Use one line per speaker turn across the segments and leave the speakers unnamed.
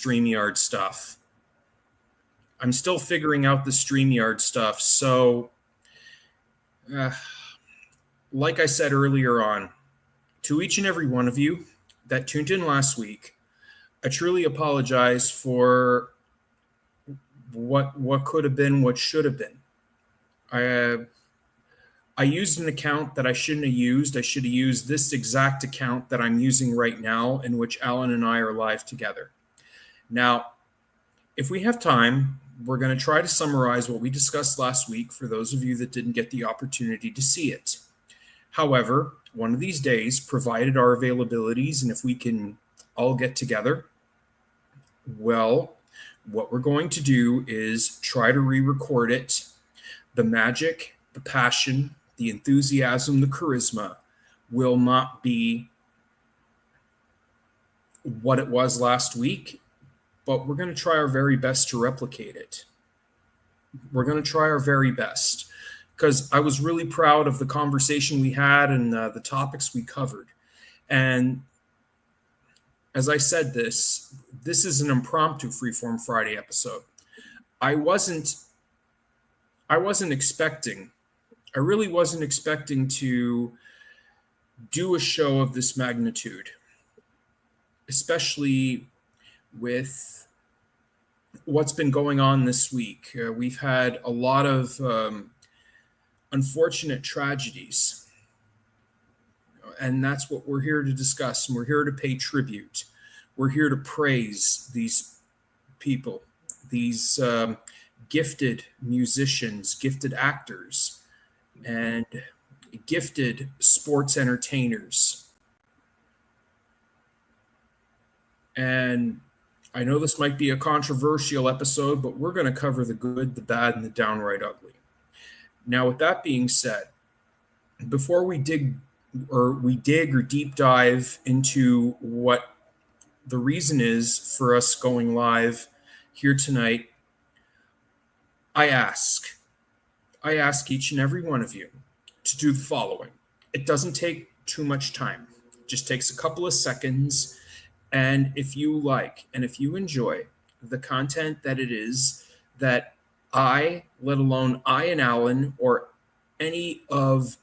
StreamYard stuff. I'm still figuring out the StreamYard stuff. So, like I said earlier on, to each and every one of you that tuned in last week, I truly apologize for what could have been, what should have been. I used an account that I shouldn't have used. I should have used this exact account that I'm using right now, in which Alan and I are live together. Now, if we have time, we're going to try to summarize what we discussed last week for those of you that didn't get the opportunity to see it. However, one of these days, provided our availabilities and if we can all get together, well, what we're going to do is try to re-record it. The magic, the passion, the enthusiasm, the charisma will not be what it was last week, but we're going to try our very best to replicate it. We're going to try our very best, because I was really proud of the conversation we had and the topics we covered. And as I said, this is an impromptu Freeform Friday episode. I really wasn't expecting to do a show of this magnitude, especially with what's been going on this week. We've had a lot of unfortunate tragedies. And that's what we're here to discuss. And we're here to pay tribute. We're here to praise these people, these gifted musicians, gifted actors, and gifted sports entertainers. And I know this might be a controversial episode, but we're going to cover the good, the bad, and the downright ugly. Now, with that being said, before we dig or deep dive into what the reason is for us going live here tonight, I ask each and every one of you to do the following. It doesn't take too much time. It just takes a couple of seconds. And if you like and if you enjoy the content that it is that I, let alone I and Alan, or any of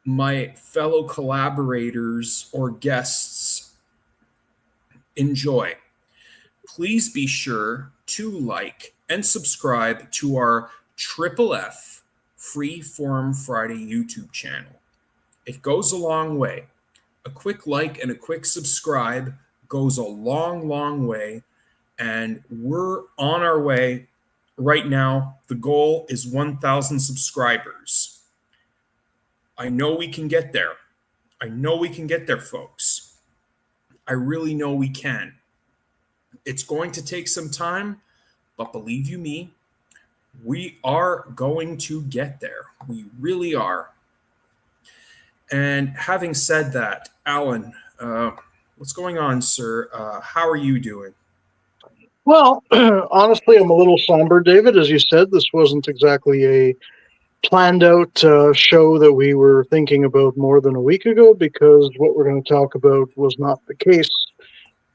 my fellow collaborators or guests enjoy, please be sure to like and subscribe to our Triple F Freeform Friday YouTube channel. It goes a long way. A quick like and a quick subscribe goes a long, long way. And we're on our way right now. The goal is 1,000 subscribers. I know we can get there. I know we can get there, folks. I really know we can. It's going to take some time, but believe you me, we are going to get there. We really are. And having said that, Alan, what's going on, sir? How are you doing?
Well, honestly, I'm a little somber, David. As you said, this wasn't exactly a planned out show that we were thinking about more than a week ago, because what we're going to talk about was not the case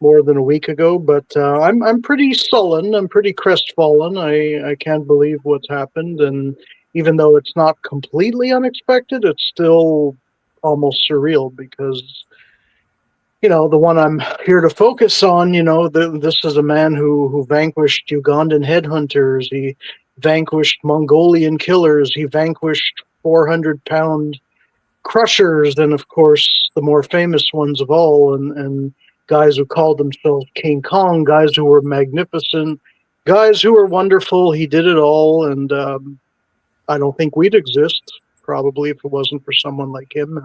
more than a week ago. But I'm pretty sullen. I'm pretty crestfallen. I can't believe what's happened. And even though it's not completely unexpected, it's still almost surreal, because the one I'm here to focus on, this is a man who vanquished Ugandan headhunters. He vanquished Mongolian killers. He vanquished 400-pound crushers. And, of course, the more famous ones of all, and guys who called themselves King Kong, guys who were magnificent, guys who were wonderful. He did it all. And I don't think we'd exist, probably, if it wasn't for someone like him.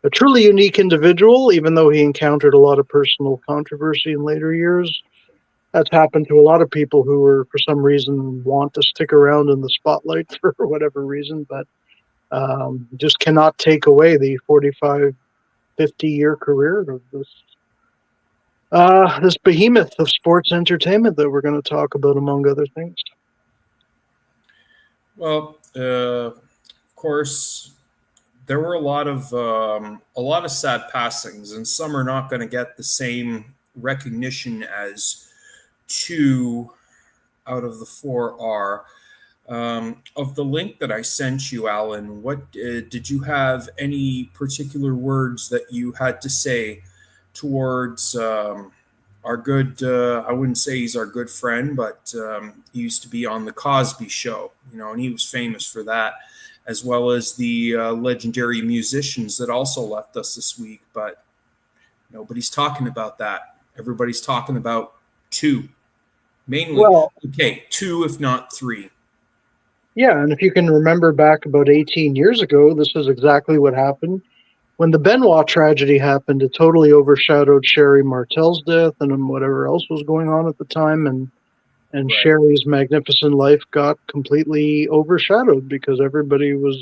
A truly unique individual, even though he encountered a lot of personal controversy in later years. That's happened to a lot of people who were, for some reason, want to stick around in the spotlight for whatever reason, but just cannot take away the 45, 50-year career of this behemoth of sports entertainment that we're going to talk about, among other things.
Well, of course, there were a lot of sad passings, and some are not going to get the same recognition as two out of the four are. Of the link that I sent you, Alan, what did you have any particular words that you had to say towards our good? I wouldn't say he's our good friend, but he used to be on the Cosby Show, and he was famous for that, as well as the legendary musicians that also left us this week. But nobody's talking about that. Everybody's talking about two, mainly.
Well,
Okay, two if not three.
yeah, and if you can remember back about 18 years ago, this is exactly what happened. When the Benoit tragedy happened, it totally overshadowed Sherry Martel's death and whatever else was going on at the time, and
Right.
Sherry's magnificent life got completely overshadowed because everybody was,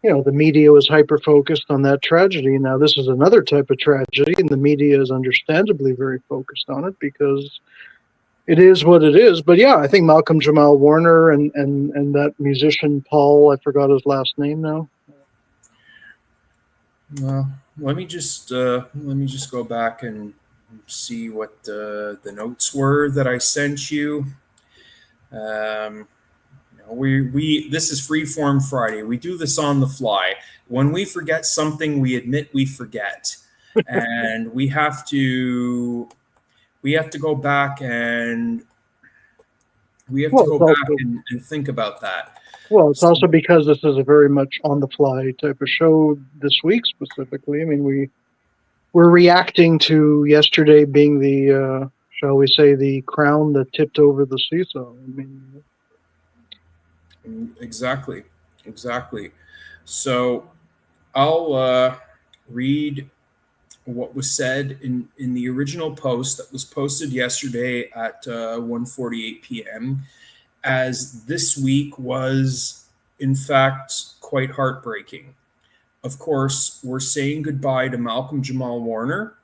the media was hyper focused on that tragedy. Now this is another type of tragedy, and the media is understandably very focused on it because it is what it is. But yeah, I think Malcolm Jamal Warner and that musician Paul, I forgot his last name now.
Well, let me just go back and see what the notes were that I sent you. Um, we this is Freeform Friday. We do this on the fly. When we forget something, we admit we forget, and we have to go back and
Well, it's also
and think about that.
well, it's
So,
also because this is a very much on the fly type of show this week specifically. I mean, we're reacting to yesterday being the shall we say the crown that tipped over the seesaw. I mean,
exactly, exactly. So I'll read what was said in the original post that was posted yesterday at 1:48 p.m. as this week was in fact quite heartbreaking. Of course, we're saying goodbye to Malcolm Jamal Warner,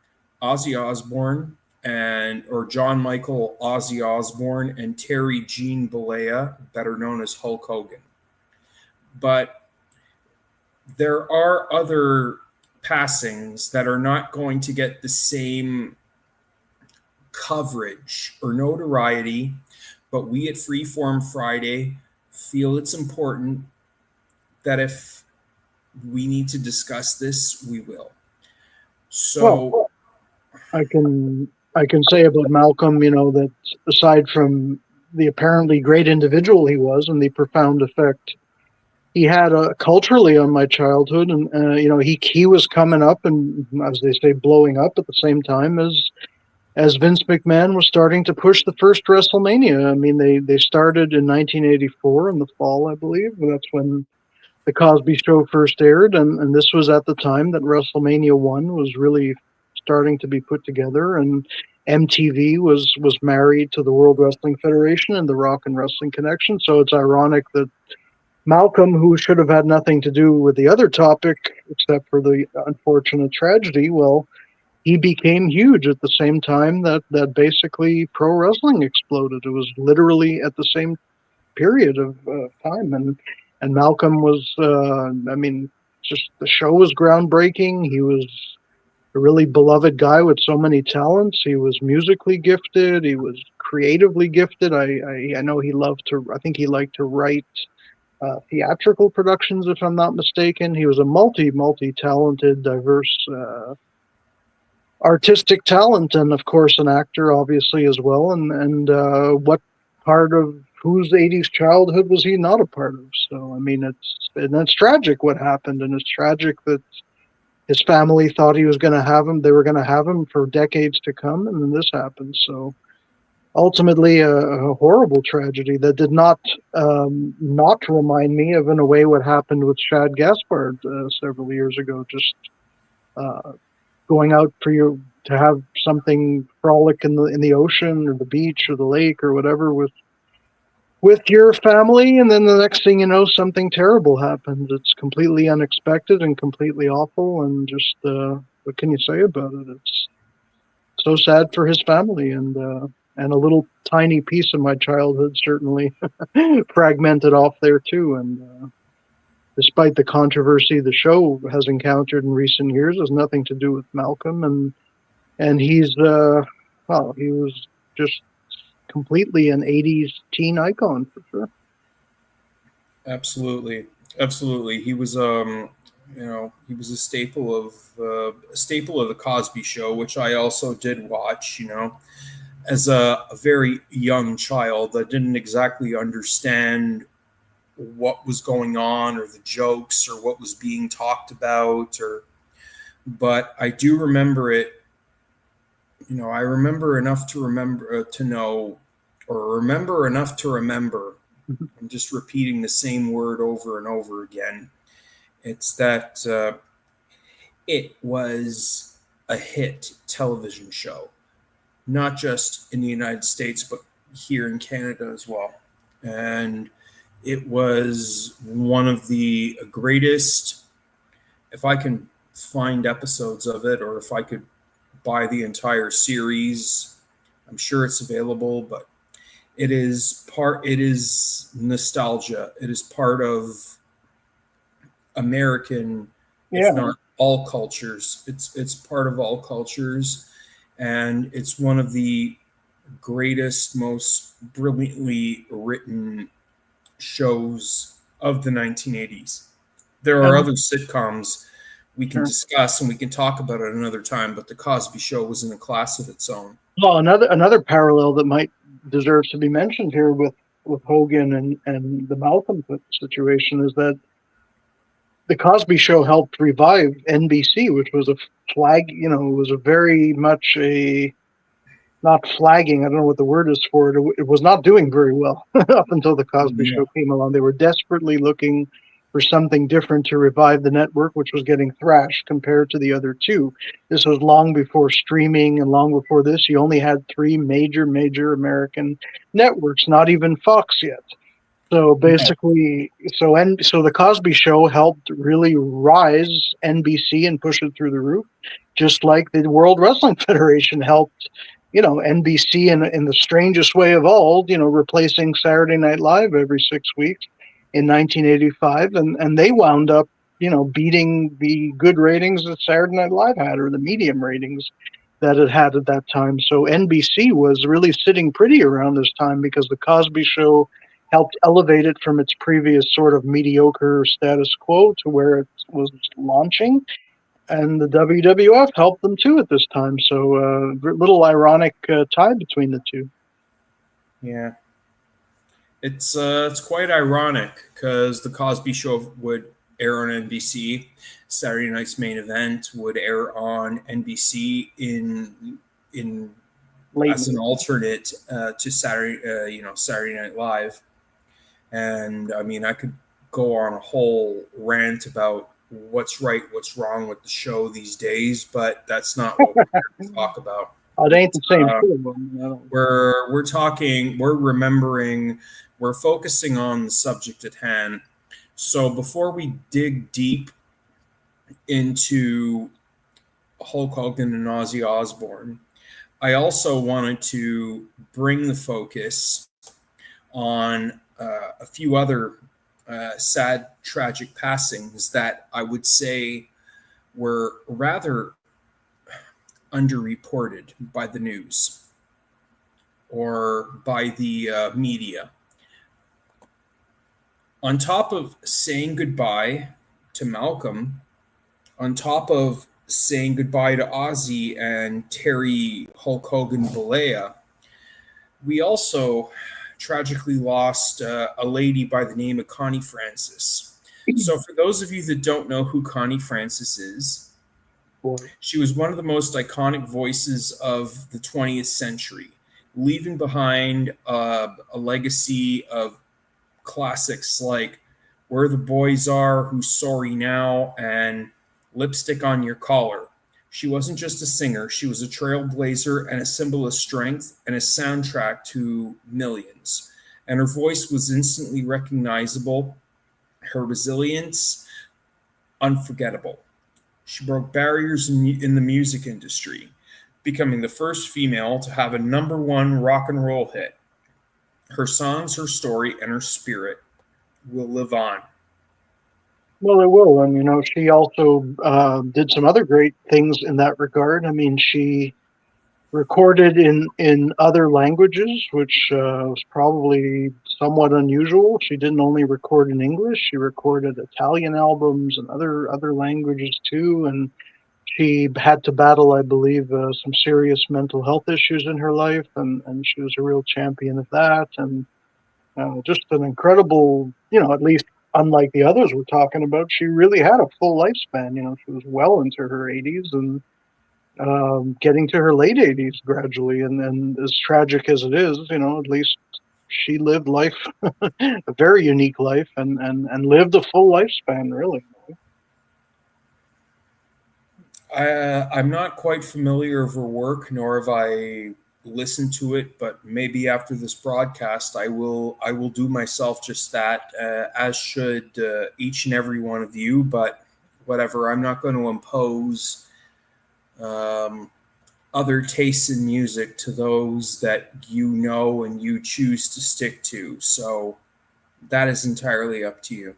Ozzy Osbourne, and or John Michael Ozzy Osbourne and Terry Jean Bollea, better known as Hulk Hogan. But there are other passings that are not going to get the same coverage or notoriety, but we at Freeform Friday feel it's important that if we need to discuss this, we will.
well,
So,
I can say about Malcolm, that aside from the apparently great individual he was and the profound effect he had culturally on my childhood, and he was coming up and, as they say, blowing up at the same time as Vince McMahon was starting to push the first WrestleMania. I mean, they started in 1984 in the fall, I believe. That's when the Cosby Show first aired, and this was at the time that WrestleMania 1 was really starting to be put together, and MTV was married to the World Wrestling Federation and the Rock and Wrestling Connection. So it's ironic that Malcolm, who should have had nothing to do with the other topic except for the unfortunate tragedy, well, he became huge at the same time that basically pro wrestling exploded. It was literally at the same period of time, and Malcolm was, I mean, just the show was groundbreaking. He was a really beloved guy with so many talents. He was musically gifted. He was creatively gifted. I know he loved to. I think he liked to write theatrical productions, if I'm not mistaken. He was a multi talented, diverse artistic talent, and of course an actor, obviously as well. And what part of whose '80s childhood was he not a part of? So I mean, it's tragic what happened, and it's tragic that his family thought he was going to have him. They were going to have him for decades to come, and then this happened. So ultimately a horrible tragedy that did not remind me of, in a way, what happened with Shad Gaspard several years ago. Just uh, going out to have something frolic in the ocean or the beach or the lake or whatever with your family, and then the next thing you know, something terrible happens. It's completely unexpected and completely awful, and just what can you say about it? It's so sad for his family, and a little tiny piece of my childhood certainly fragmented off there too. And despite the controversy the show has encountered in recent years, has nothing to do with Malcolm, and he's well, he was just completely an 80s teen icon for sure.
Absolutely, absolutely. He was, he was a staple of the Cosby Show, which I also did watch. As a very young child, I didn't exactly understand what was going on or the jokes or what was being talked about, but I do remember it. I remember enough to remember to know, or remember enough to remember.
Mhm.
I'm just repeating the same word over and over again. It's that it was a hit television show, not just in the United States, but here in Canada as well. And it was one of the greatest, if I can find episodes of it, or if I could buy the entire series, I'm sure it's available, but it is nostalgia. It is part of American, if
Yeah,
not all cultures. It's part of all cultures, and it's one of the greatest, most brilliantly written shows of the 1980s. There are
and
other sitcoms we can
sure.
discuss and we can talk about it another time, but the Cosby Show was in a class of its own.
Well, another parallel that might deserves to be mentioned here with Hogan and the Malcolm situation is that the Cosby Show helped revive NBC, which was a flag. It was a very much a not flagging. I don't know what the word is for it. It was not doing very well up until the Cosby
Yeah.
Show came along. They were desperately looking for something different to revive the network, which was getting thrashed compared to the other two. This was long before streaming and long before this. You only had three major American networks, not even Fox yet. So
No.
basically, so the Cosby Show helped really rise NBC and push it through the roof, just like the World Wrestling Federation helped, NBC in the strangest way of all, replacing Saturday Night Live every 6 weeks in 1985, and they wound up, beating the good ratings that Saturday Night Live had or the medium ratings that it had at that time. So NBC was really sitting pretty around this time because the Cosby Show helped elevate it from its previous sort of mediocre status quo to where it was launching. And the WWF helped them too at this time. So a little ironic tie between the two.
Yeah. It's quite ironic because the Cosby Show would air on NBC. Saturday Night's Main Event would air on NBC in
Late
as an
night.
alternate to Saturday Night Live. And I mean, I could go on a whole rant about what's right, what's wrong with the show these days, but that's not what we're here to talk about.
It ain't the same
Uh,
show. I don't-
we're talking, we're remembering, we're focusing on the subject at hand. So before we dig deep into Hulk Hogan and Ozzy Osbourne, I also wanted to bring the focus on a few other sad, tragic passings that I would say were rather underreported by the news or by the media. On top of saying goodbye to Malcolm, on top of saying goodbye to Ozzy and Terry Hulk Hogan Balea, we also tragically lost a lady by the name of Connie Francis. So, for those of you that don't know who Connie Francis is,
Boy.
she was one of the most iconic voices of the 20th century, leaving behind a legacy of classics like Where the Boys Are, Who's Sorry Now, and Lipstick on Your Collar. She wasn't just a singer, she was a trailblazer and a symbol of strength and a soundtrack to millions. And her voice was instantly recognizable, her resilience, unforgettable. She broke barriers in the music industry, becoming the first female to have a #1 rock and roll hit. Her songs, her story, and her spirit will live on.
Well, it will, and she also did some other great things in that regard. I mean, she recorded in other languages, which was probably somewhat unusual. She didn't only record in English; she recorded Italian albums and other languages too. And she had to battle, I believe, some serious mental health issues in her life, and she was a real champion of that. And just an incredible, at least unlike the others we're talking about, she really had a full lifespan. She was well into her 80s and getting to her late 80s gradually. And as tragic as it is, at least she lived life, a very unique life, and lived a full lifespan, really.
I'm not quite familiar with her work, nor have I listened to it. But maybe after this broadcast, I will. I will do myself just that, as should each and every one of you. But whatever, I'm not going to impose um, other tastes in music to those that you know and you choose to stick to. So that is entirely up to you.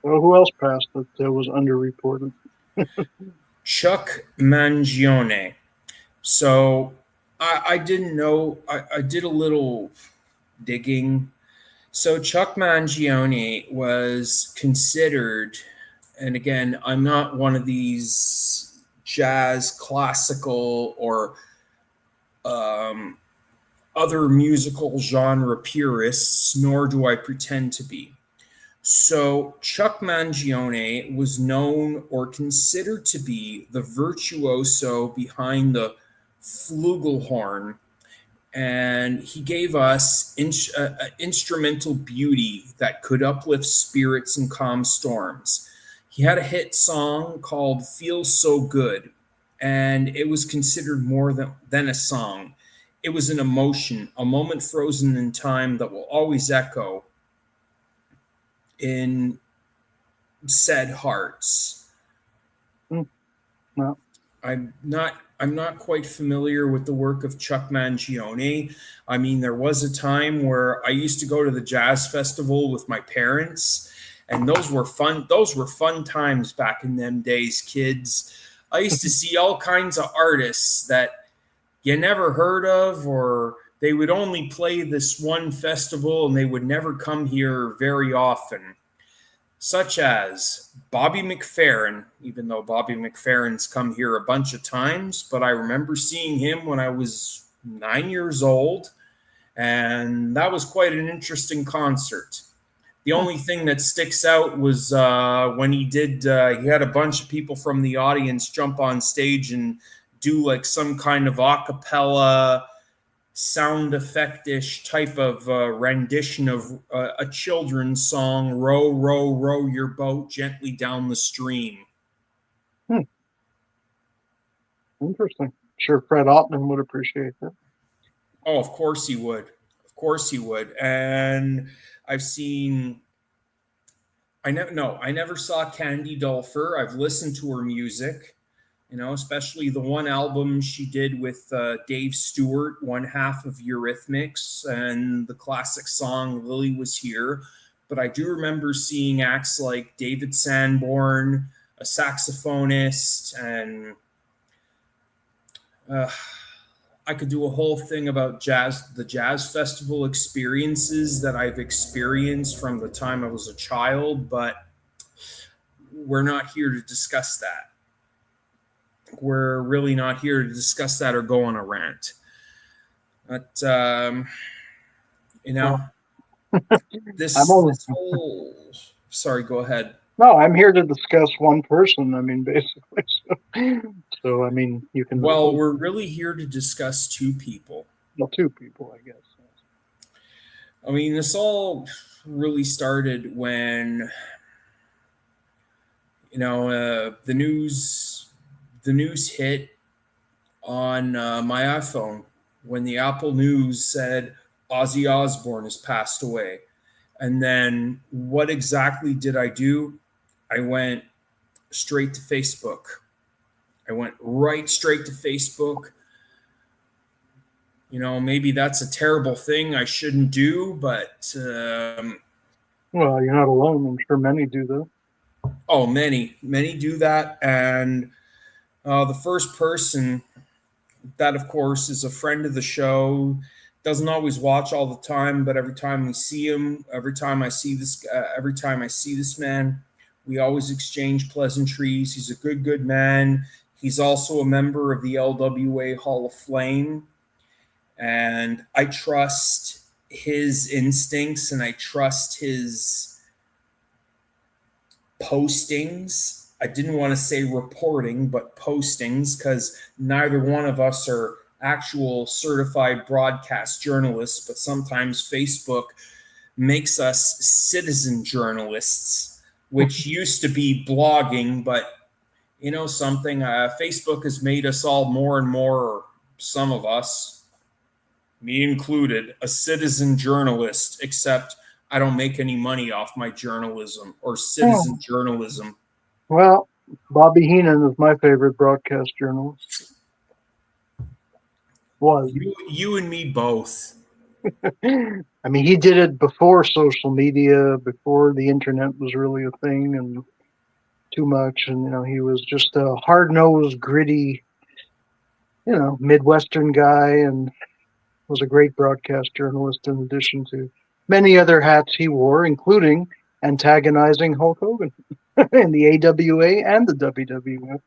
Well, who else passed that was underreported?
Chuck Mangione. So I didn't know. I did a little digging. So Chuck Mangione was considered, and again, I'm not one of these jazz, classical, or um, other musical genre purists, nor do I pretend to be. So Chuck Mangione was known or considered to be the virtuoso behind the flugelhorn, and he gave us instrumental beauty that could uplift spirits in calm storms. He had a hit song called "Feels So Good," and it was considered more than a song. It was an emotion, a moment frozen in time that will always echo in said hearts.
Hmm, no.
I'm not quite familiar with the work of Chuck Mangione. I mean, there was a time where I used to go to the jazz festival with my parents, and those were fun. Those were fun times back in them days, kids. I used to see all kinds of artists that you never heard of, or they would only play this one festival and they would never come here very often, such as Bobby McFerrin, even though Bobby McFerrin's come here a bunch of times, but I remember seeing him when I was 9 years old, and that was quite an interesting concert. The only thing that sticks out was when he had a bunch of people from the audience jump on stage and do like some kind of a cappella sound effect-ish type of rendition of a children's song, "Row, row, row your boat gently down the stream."
Hmm, interesting. Sure, Fred Ottman would appreciate that.
Oh, of course he would. Of course he would. And I've seen. I never saw Candy Dulfer. I've listened to her music. Especially the one album she did with Dave Stewart, one half of Eurythmics, and the classic song Lily Was Here. But I do remember seeing acts like David Sanborn, a saxophonist, and uh, I could do a whole thing about the jazz festival experiences that I've experienced from the time I was a child, but we're not here to discuss that. We're really not here to discuss that or go on a rant. But you know,
Well, I'm
this
only
this whole. Sorry, go ahead.
no. I'm here to discuss one person. I mean, basically. So I mean, you can.
Well, we're really here to discuss two people.
Well, two people, I guess.
I mean, this all really started when the news hit on my iPhone when the Apple News said Ozzy Osbourne has passed away. And then what exactly did I do? I went straight to Facebook. I went right straight to Facebook. Maybe that's a terrible thing I shouldn't do, but
Well, you're not alone. I'm sure many do, though.
oh, many do that. And The first person, that of course is a friend of the show, doesn't always watch all the time, but every time we see him, every time I see this man, we always exchange pleasantries. He's a good man. He's also a member of the LWA Hall of Fame, and I trust his instincts and I trust his postings. I didn't want to say reporting, but postings, because neither one of us are actual certified broadcast journalists, but sometimes Facebook makes us citizen journalists, which used to be blogging, but you know something, Facebook has made us all more and more, some of us, me included, a citizen journalist, except I don't make any money off my journalism or citizen
Oh,
journalism.
well, Bobby Heenan is my favorite broadcast journalist. Was.
You and me both.
I mean, he did it before social media, before the internet was really a thing, and too much. And he was just a hard nosed, gritty, Midwestern guy, and was a great broadcast journalist in addition to many other hats he wore, including antagonizing Hulk Hogan in the AWA and the WWF.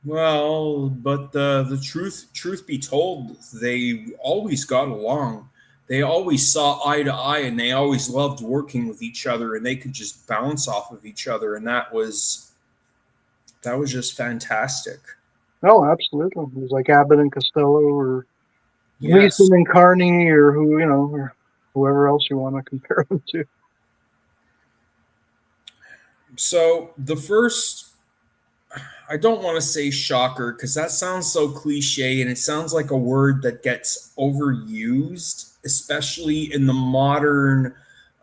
Well, but the truth be told, they always got along. They always saw eye to eye, and they always loved working with each other, and they could just bounce off of each other, and that was just fantastic.
Oh, absolutely. It was like Abbott and Costello, or
Yes.
Gleason and Carney, or or whoever else you want to compare them to.
So the first, I don't want to say shocker because that sounds so cliche and it sounds like a word that gets overused, especially in the modern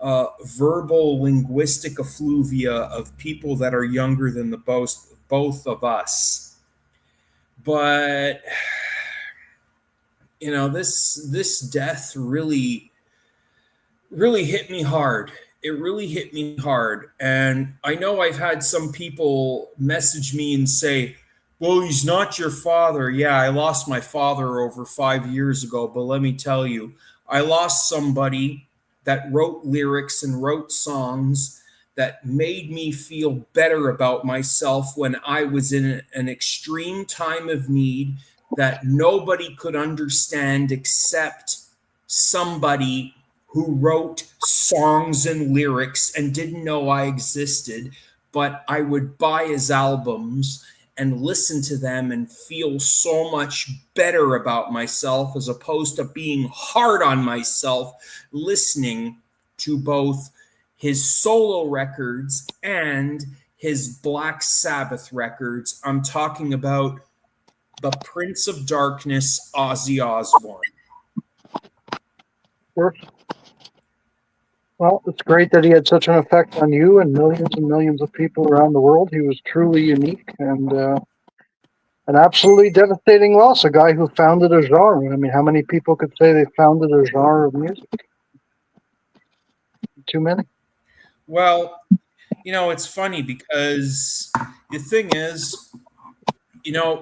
verbal linguistic effluvia of people that are younger than the both of us. But this death really hit me hard. It really hit me hard. And I know I've had some people message me and say, well, he's not your father. Yeah, I lost my father over 5 years ago, but let me tell you, I lost somebody that wrote lyrics and wrote songs that made me feel better about myself when I was in an extreme time of need that nobody could understand except somebody who wrote songs and lyrics and didn't know I existed, but I would buy his albums and listen to them and feel so much better about myself as opposed to being hard on myself listening to both his solo records and his Black Sabbath records. I'm talking about the Prince of Darkness, Ozzy Osbourne.
Sure. Well, it's great that he had such an effect on you and millions of people around the world. He was truly unique and an absolutely devastating loss. A guy who founded a genre. I mean, how many people could say they founded a genre of music? Too many.
Well, it's funny because the thing is,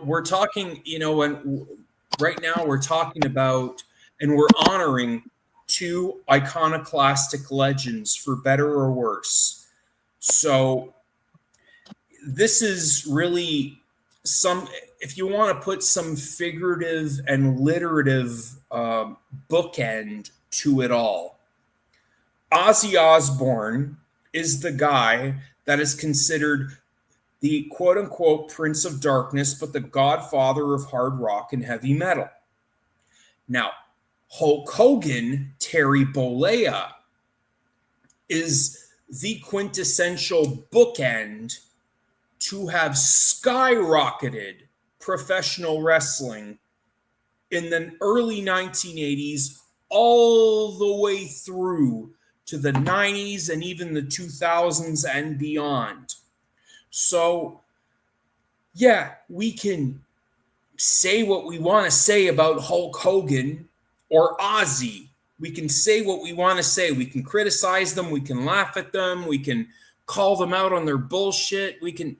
we're talking, and right now we're talking about and we're honoring two iconoclastic legends, for better or worse. So this is really some, if you want to put some figurative and literative bookend to it all, Ozzy Osbourne is the guy that is considered the quote unquote Prince of Darkness, but the godfather of hard rock and heavy metal. Now, Hulk Hogan, Terry Bollea, is the quintessential bookend to have skyrocketed professional wrestling in the early 1980s all the way through to the 90s and even the 2000s and beyond. So, yeah, we can say what we want to say about Hulk Hogan or Ozzy. We can say what we want to say. We can criticize them. We can laugh at them. We can call them out on their bullshit. We can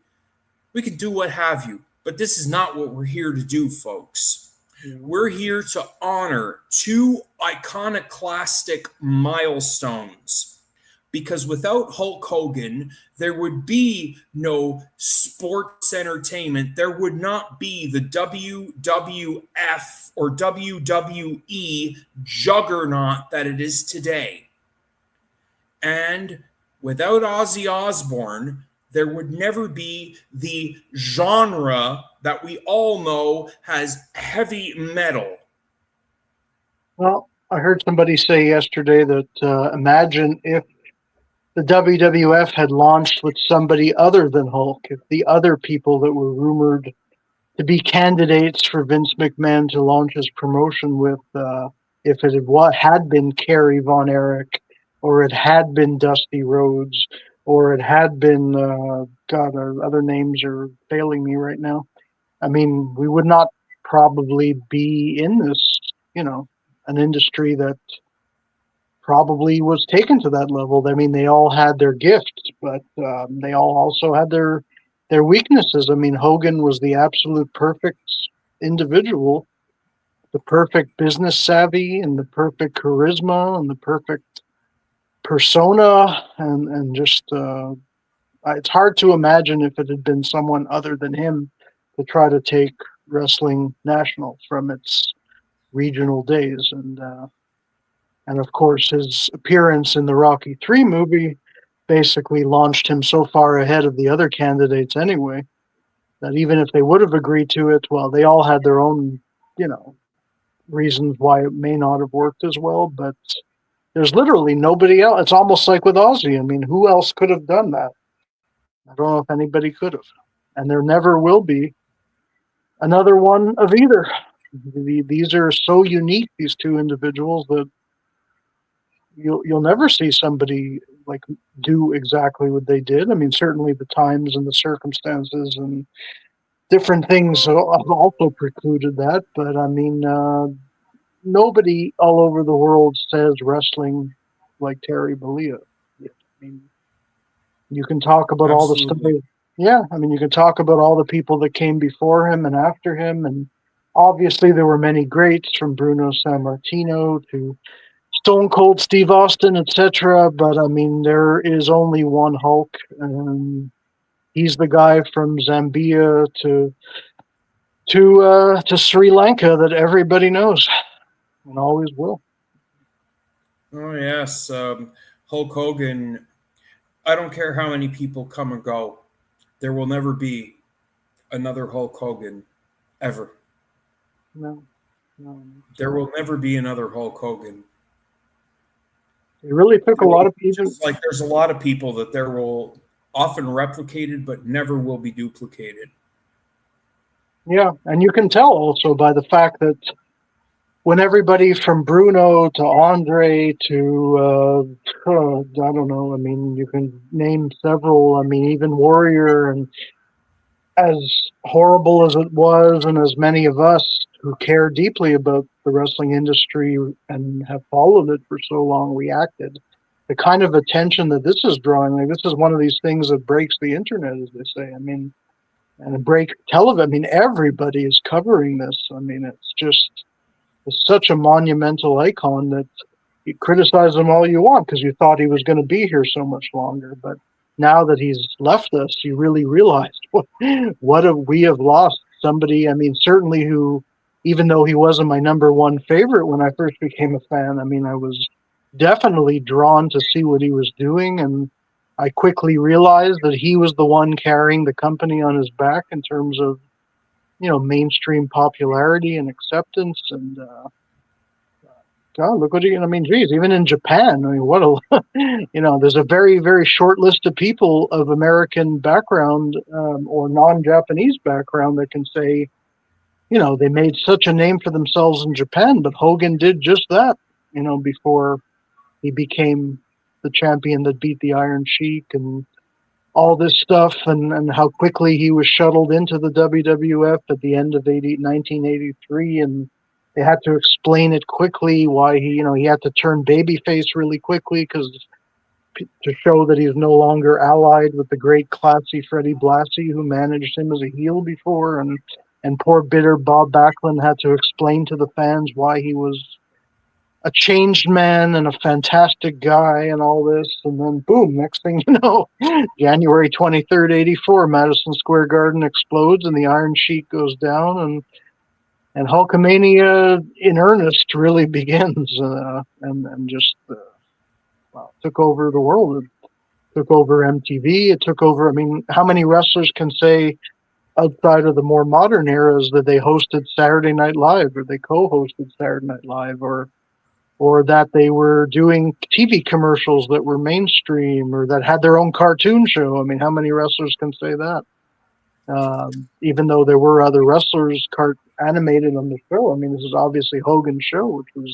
do what have you. But this is not what we're here to do, folks.
Yeah.
We're here to honor two iconoclastic milestones. Because without Hulk Hogan, there would be no sports entertainment. There would not be the WWF or WWE juggernaut that it is today. And without Ozzy Osbourne, there would never be the genre that we all know as heavy metal.
Well, I heard somebody say yesterday that imagine if the WWF had launched with somebody other than Hulk, if the other people that were rumored to be candidates for Vince McMahon to launch his promotion with, if it had been Kerry Von Erich, or it had been Dusty Rhodes, or it had been, God, our other names are failing me right now. I mean, we would not probably be in this, an industry that probably was taken to that level. I mean, they all had their gifts, but they all also had their weaknesses. I mean, Hogan was the absolute perfect individual, the perfect business savvy, and the perfect charisma, and the perfect persona, and just it's hard to imagine if it had been someone other than him to try to take wrestling national from its regional days. And of course, his appearance in the Rocky III movie basically launched him so far ahead of the other candidates anyway, that even if they would have agreed to it, well, they all had their own, reasons why it may not have worked as well. But there's literally nobody else. It's almost like with Ozzy. I mean, who else could have done that? I don't know if anybody could have. And there never will be another one of either. These are so unique, these two individuals, that you'll never see somebody like do exactly what they did. I mean, certainly the times and the circumstances and different things have also precluded that. But I mean, nobody all over the world says wrestling like Terry Bollea. I mean, you can talk about all the stuff.
Absolutely.
Yeah, I mean, you can talk about all the people that came before him and after him, and obviously there were many greats, from Bruno Sammartino to Stone Cold Steve Austin, etc. But I mean, there is only one Hulk, and he's the guy from Zambia to Sri Lanka that everybody knows and always will.
Oh, yes. Hulk Hogan, I don't care how many people come and go, there will never be another Hulk Hogan ever.
No, no.
There will never be another Hulk Hogan.
It really took a lot of people.
Just like there's a lot of people that there will often replicated, but never will be duplicated.
Yeah, and you can tell also by the fact that when everybody from Bruno to Andre to I don't know, I mean, you can name several. I mean, even Warrior, and as horrible as it was, and as many of us who care deeply about the wrestling industry and have followed it for so long reacted, the kind of attention that this is drawing, like, this is one of these things that breaks the internet, as they say. I mean, and it break television. I mean, everybody is covering this. I mean, it's such a monumental icon that you criticize him all you want because you thought he was going to be here so much longer. But now that he's left us, you really realize what we have lost. Somebody, I mean, certainly who, even though he wasn't my number one favorite when I first became a fan, I mean, I was definitely drawn to see what he was doing. And I quickly realized that he was the one carrying the company on his back in terms of, mainstream popularity and acceptance. And God, look what I mean, geez, even in Japan, I mean, what a, there's a very, very short list of people of American background or non-Japanese background that can say, they made such a name for themselves in Japan, but Hogan did just that, before he became the champion that beat the Iron Sheik and all this stuff, and how quickly he was shuttled into the WWF at the end of 1983, and they had to explain it quickly why he had to turn babyface really quickly because to show that he's no longer allied with the great classy Freddie Blassie, who managed him as a heel before, and poor bitter Bob Backlund had to explain to the fans why he was a changed man and a fantastic guy and all this. And then boom, next thing you know, January 23rd, 84, Madison Square Garden explodes and the Iron Sheik goes down, and Hulkamania in earnest really begins, and just took over the world. It took over MTV. It took over. I mean, how many wrestlers can say outside of the more modern eras that they hosted Saturday Night Live, or they co-hosted Saturday Night Live, or that they were doing TV commercials that were mainstream, or that had their own cartoon show? I mean, how many wrestlers can say that? Even though there were other wrestlers animated on the show. I mean, this is obviously Hogan's show, which was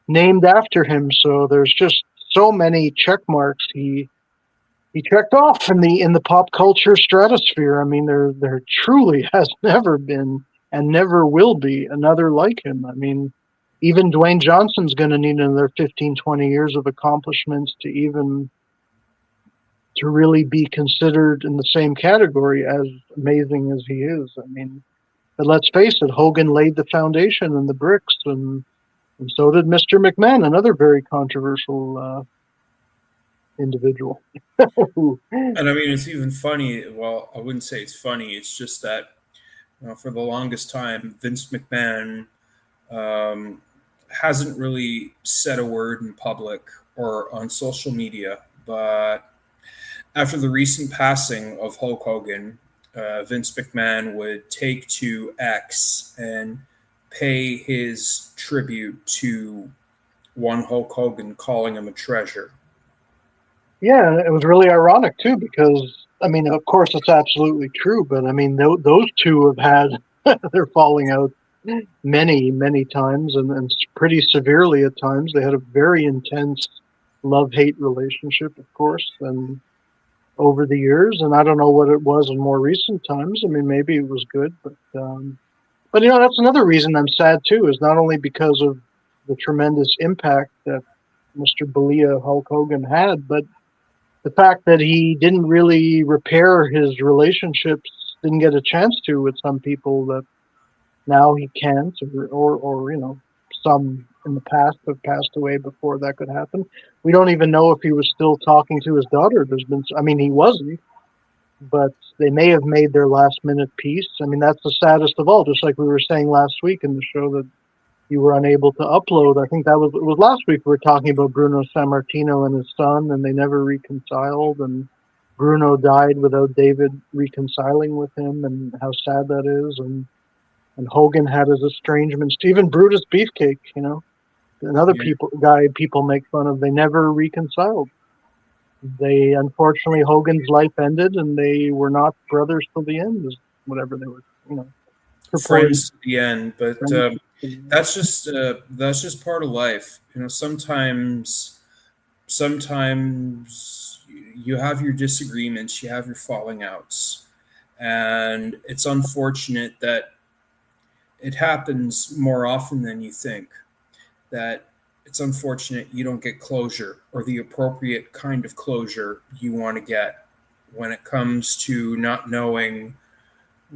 named after him. So there's just so many check marks he checked off in the pop culture stratosphere. I mean, there truly has never been and never will be another like him. I mean, even Dwayne Johnson's going to need another 15, 20 years of accomplishments to really be considered in the same category as amazing as he is. I mean, but let's face it, Hogan laid the foundation and the bricks, and so did Mr. McMahon, another very controversial individual.
And I mean, it's even funny. Well, I wouldn't say it's funny. It's just that, for the longest time, Vince McMahon hasn't really said a word in public or on social media. But after the recent passing of Hulk Hogan, Vince McMahon would take to X and pay his tribute to one Hulk Hogan, calling him a treasure.
Yeah, it was really ironic too, because I mean, of course, it's absolutely true, but I mean, those two have had their falling out many, many times, and pretty severely at times. They had a very intense love-hate relationship, of course, and over the years, and I don't know what it was in more recent times. I mean, maybe it was good, but that's another reason I'm sad too, is not only because of the tremendous impact that Mr. Belia Hulk Hogan had, but the fact that he didn't really repair his relationships, didn't get a chance to with some people that now he can't, or some in the past have passed away before that could happen. We don't even know if he was still talking to his daughter. He wasn't, but they may have made their last minute peace. I mean, that's the saddest of all, just like we were saying last week in the show that you were unable to upload. I think it was last week we were talking about Bruno Sammartino and his son, and they never reconciled, and Bruno died without David reconciling with him, and how sad that is. And Hogan had his estrangements. Even Brutus Beefcake, another people make fun of. They never reconciled. They, unfortunately, Hogan's life ended, and they were not brothers till the end, is whatever they were,
friends to the end. But that's just part of life. Sometimes you have your disagreements, you have your falling outs, and it's unfortunate that it happens more often than you think. That it's unfortunate you don't get closure, or the appropriate kind of closure you want to get, when it comes to not knowing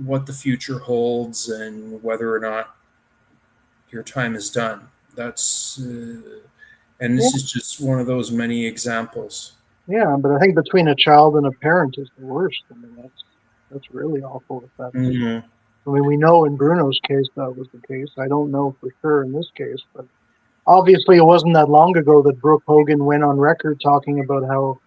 what the future holds and whether or not your time is done. And this is just one of those many examples.
Yeah, but I think between a child and a parent is the worst. I mean, that's really awful. If that's,
Mm-hmm.
I mean, we know in Bruno's case that was the case. I don't know for sure in this case, but obviously it wasn't that long ago that Brooke Hogan went on record talking about how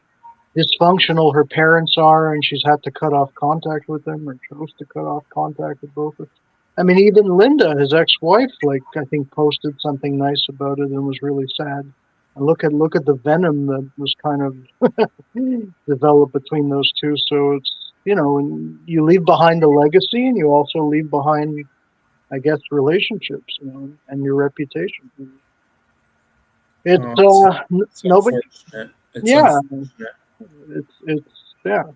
dysfunctional her parents are, and she's had to cut off contact with them, or chose to cut off contact with both of them. I mean, even Linda, his ex-wife, I think posted something nice about it and was really sad. And look at the venom that was kind of developed between those two. So it's, and you leave behind a legacy, and you also leave behind, I guess, relationships, and your reputation. It's nobody.
Unfortunate.
Unfortunate.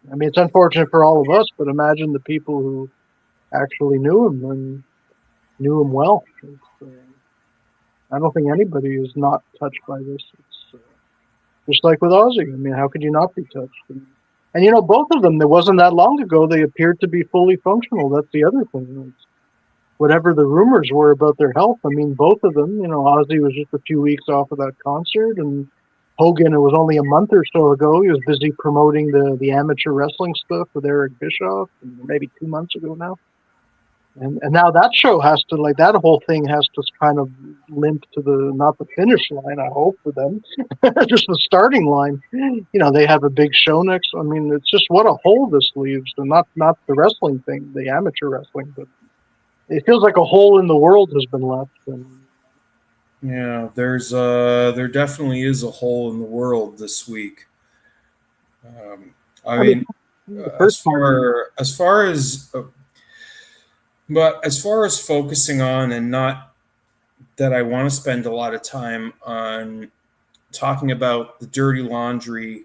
I mean, it's unfortunate for all of us, but imagine the people who actually knew him and knew him well. I don't think anybody is not touched by this. just like with Ozzy. I mean, how could you not be touched? And both of them, it wasn't that long ago, they appeared to be fully functional. That's the other thing. Whatever the rumors were about their health, I mean, both of them, Ozzy was just a few weeks off of that concert, and Hogan, it was only a month or so ago, he was busy promoting the amateur wrestling stuff with Eric Bischoff, and maybe 2 months ago now. And now that show has to, like, that whole thing has to kind of limp to not the finish line, I hope, for them, just the starting line. They have a big show next. I mean, it's just what a hole this leaves, and not the wrestling thing, the amateur wrestling, but it feels like a hole in the world has been left.
Yeah, there definitely is a hole in the world this week. I mean,
the
as
first time,
far as but as far as focusing on, and not that I want to spend a lot of time on talking about the dirty laundry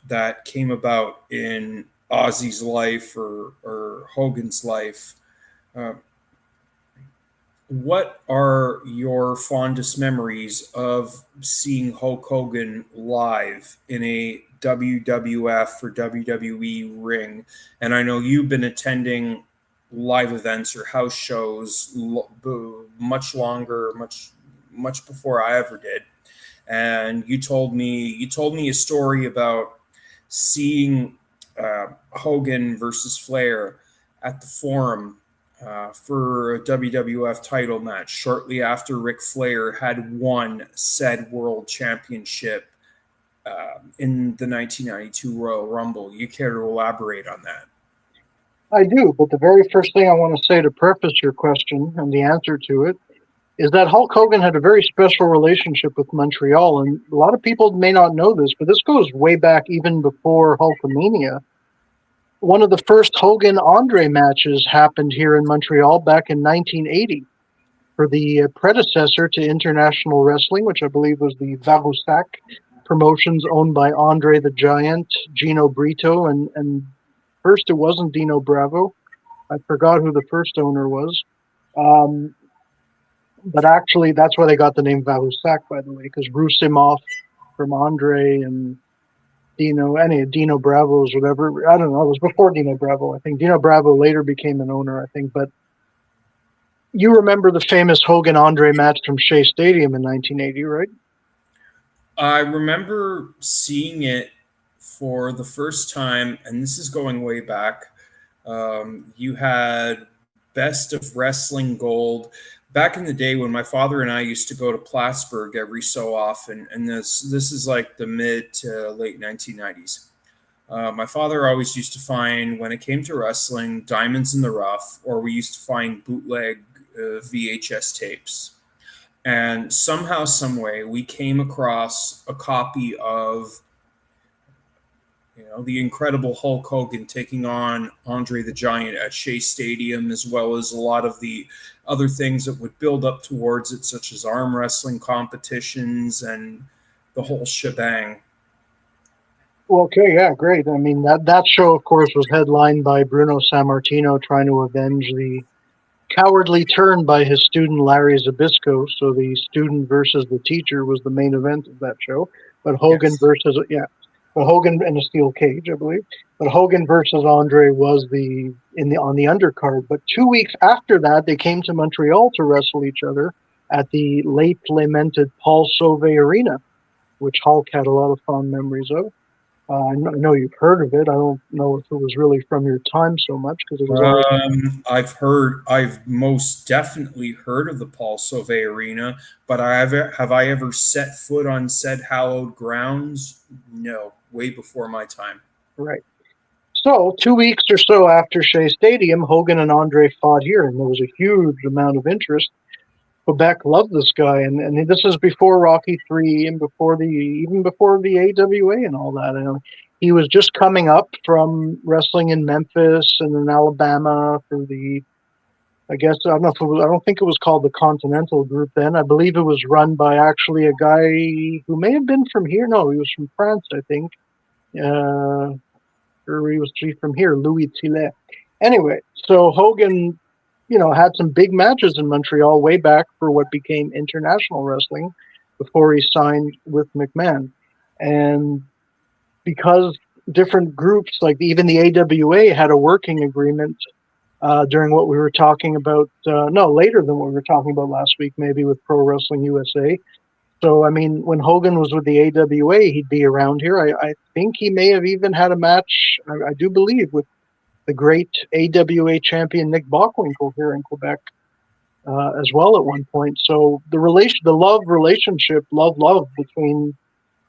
that came about in Ozzy's life or Hogan's life. Uh, what are your fondest memories of seeing Hulk Hogan live in a WWF or WWE ring? And I know you've been attending live events or house shows much longer, much before I ever did. And you told me a story about seeing Hogan versus Flair at the Forum for a WWF title match shortly after Ric Flair had won said world championship in the 1992 Royal Rumble. You care to elaborate on that?
I do, but the very first thing I want to say to preface your question and the answer to it is that Hulk Hogan had a very special relationship with Montreal, and a lot of people may not know this, but this goes way back even before Hulkamania. One of the first Hogan-Andre matches happened here in Montreal back in 1980 for the predecessor to International Wrestling, which I believe was the Varussak Promotions, owned by Andre the Giant, Gino Brito, and first it wasn't Dino Bravo. I forgot who the first owner was. But actually, that's why they got the name Varussak, by the way, because Rusimov from Andre and Dino Bravo's, whatever. I don't know. It was before Dino Bravo. I think Dino Bravo later became an owner, I think. But you remember the famous Hogan-Andre match from Shea Stadium in 1980, right?
I remember seeing it for the first time, and this is going way back. You had Best of Wrestling Gold back in the day when my father and I used to go to Plattsburgh every so often, and this is like the mid to late 1990s. My father always used to find, when it came to wrestling, diamonds in the rough, or we used to find bootleg VHS tapes. And somehow, some way, we came across a copy of the incredible Hulk Hogan taking on Andre the Giant at Shea Stadium, as well as a lot of the other things that would build up towards it, such as arm wrestling competitions and the whole shebang.
Well, okay, yeah, great. I mean, that show, of course, was headlined by Bruno Sammartino trying to avenge the cowardly turn by his student Larry Zbyszko. So the student versus the teacher was the main event of that show. But Hogan
Yes.
versus, yeah, but Hogan in a steel cage, I believe. But Hogan versus Andre was on the undercard. But 2 weeks after that, they came to Montreal to wrestle each other at the late lamented Paul Sauvé Arena, which Hulk had a lot of fond memories of. I know you've heard of it. I don't know if it was really from your time so much because it was only.
I've most definitely heard of the Paul Sauvé Arena, but have I ever set foot on said hallowed grounds? No, way before my time.
Right. So 2 weeks or so after Shea Stadium, Hogan and Andre fought here, and there was a huge amount of interest. Quebec loved this guy, and this is before Rocky III and even before the AWA and all that. And he was just coming up from wrestling in Memphis and in Alabama for I guess I don't know if it was. I don't think it was called the Continental Group then. I believe it was run by actually a guy who may have been from here. No, he was from France, I think. Or he was from here, Louis Tillet. Anyway, so Hogan had some big matches in Montreal way back for what became International Wrestling before he signed with McMahon. And because different groups, like even the AWA, had a working agreement during what we were talking about, no, later than what we were talking about last week, maybe with Pro Wrestling USA. So, I mean, when Hogan was with the AWA, he'd be around here. I think he may have even had a match, I do believe, with the great AWA champion Nick Bockwinkel here in Quebec as well at one point. So the love relationship, love between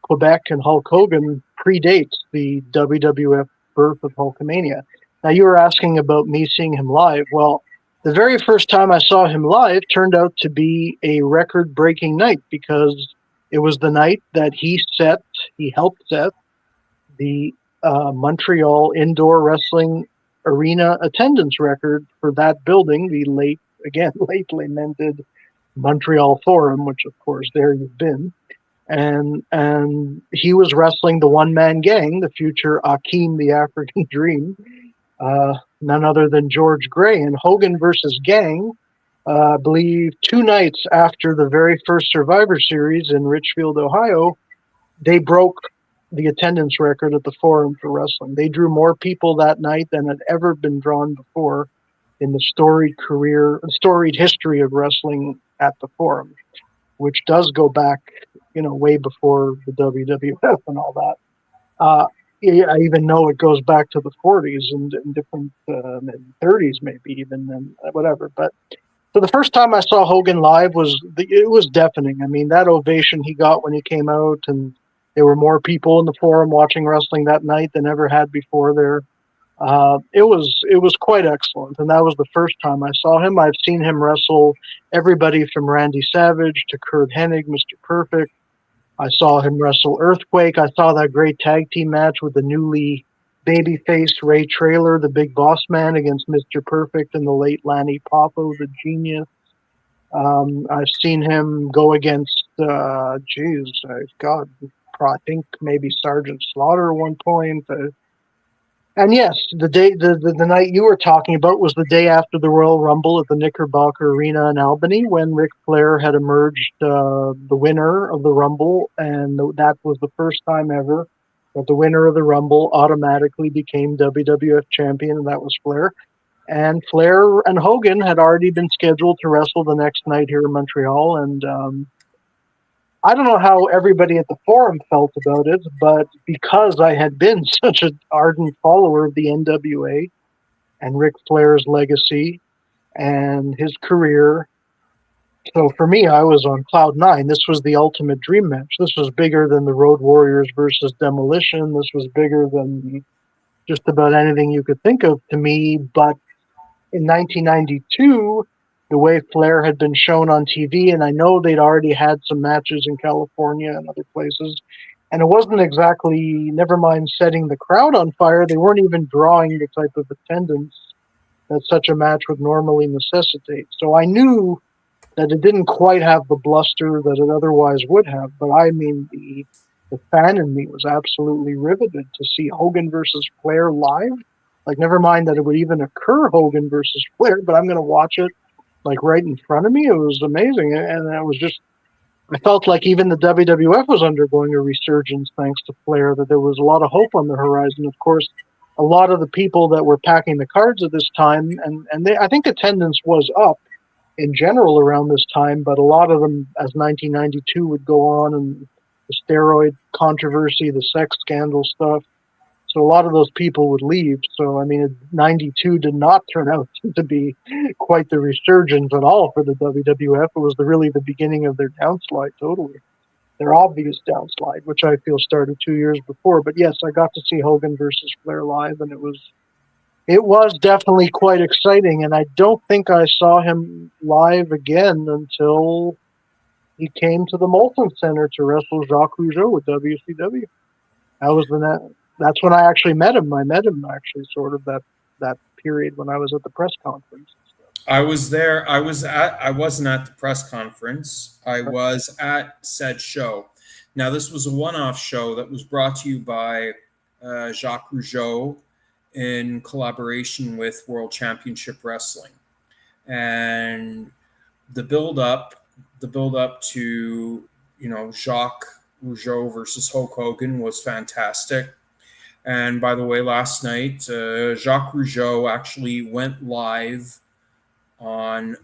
Quebec and Hulk Hogan predates the WWF birth of Hulkamania. Now, you were asking about me seeing him live. Well, the very first time I saw him live turned out to be a record-breaking night because it was the night that he helped set the Montreal Indoor Wrestling Arena attendance record for that building, the late lamented Montreal Forum, which, of course, there you've been. And he was wrestling the one-man gang, the future Akeem the African Dream, none other than George Gray. And Hogan versus Gang, I believe 2 nights after the very first Survivor Series in Richfield, Ohio, they broke the attendance record at the Forum for wrestling. They drew more people that night than had ever been drawn before in the storied history of wrestling at the Forum, which does go back, way before the WWF and all that. I even know it goes back to the 40s and different 30s, maybe even, and whatever. But so the first time I saw Hogan live it was deafening. I mean, that ovation he got when he came out, and there were more people in the Forum watching wrestling that night than ever had before there. It was quite excellent, and that was the first time I saw him. I've seen him wrestle everybody from Randy Savage to Kurt Hennig, Mr. Perfect. I saw him wrestle Earthquake. I saw that great tag team match with the newly babyface Ray Traylor, the Big Boss Man, against Mr. Perfect and the late Lanny Poffo, the Genius. I've seen him go against, I think maybe Sergeant Slaughter at one point. And yes, the night you were talking about was the day after the Royal Rumble at the Knickerbocker Arena in Albany, when Ric Flair had emerged the winner of the Rumble, and that was the first time ever that the winner of the Rumble automatically became WWF champion, and that was Flair. And Flair and Hogan had already been scheduled to wrestle the next night here in Montreal, and I don't know how everybody at the Forum felt about it, but because I had been such an ardent follower of the NWA and Ric Flair's legacy and his career, so for me, I was on cloud 9. This was the ultimate dream match. This was bigger than the Road Warriors versus Demolition. This was bigger than just about anything you could think of to me. But in 1992, the way Flair had been shown on TV, and I know they'd already had some matches in California and other places, and it wasn't exactly, never mind setting the crowd on fire, they weren't even drawing the type of attendance that such a match would normally necessitate. So I knew that it didn't quite have the bluster that it otherwise would have, but I mean, the fan in me was absolutely riveted to see Hogan versus Flair live. Like, never mind that it would even occur, Hogan versus Flair, but I'm going to watch it like right in front of me. It was amazing. And I felt like even the WWF was undergoing a resurgence thanks to Flair, that there was a lot of hope on the horizon. Of course, a lot of the people that were packing the cards at this time, I think attendance was up in general around this time, but a lot of them, as 1992 would go on, and the steroid controversy, the sex scandal stuff, so a lot of those people would leave. So, I mean, 92 did not turn out to be quite the resurgence at all for the WWF. It was really the beginning of their downslide, totally. Their obvious downslide, which I feel started 2 years before. But yes, I got to see Hogan versus Flair live, and it was definitely quite exciting. And I don't think I saw him live again until he came to the Molson Center to wrestle Jacques Rougeau with WCW. That's when I actually met him. I met him actually sort of that period when I was at the press conference.
I was there. I wasn't at the press conference. I was at said show. Now, this was a one-off show that was brought to you by Jacques Rougeau in collaboration with World Championship Wrestling. And the build up to, Jacques Rougeau versus Hulk Hogan was fantastic. And by the way, last night, Jacques Rougeau actually went live on.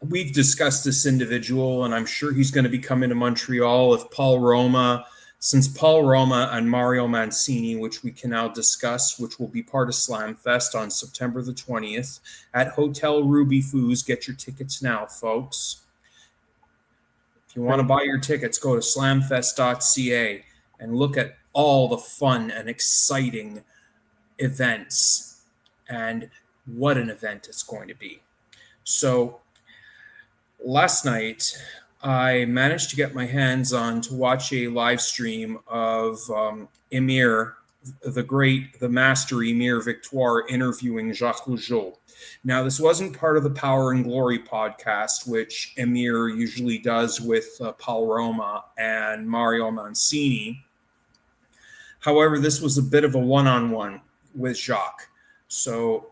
We've discussed this individual, and I'm sure he's going to be coming to Montreal if Paul Roma, since Paul Roma and Mario Mancini, which we can now discuss, which will be part of Slamfest on September the 20th at Hotel Ruby Foos. Get your tickets now, folks. If you want to buy your tickets, go to slamfest.ca and look at all the fun and exciting events, and what an event it's going to be. So last night, I managed to get my hands on to watch a live stream of Emir, the master Emir Victoire, interviewing Jacques Rougeau. Now, this wasn't part of the Power and Glory podcast, which Emir usually does with Paul Roma and Mario Mancini. However, this was a bit of a one-on-one with Jacques. So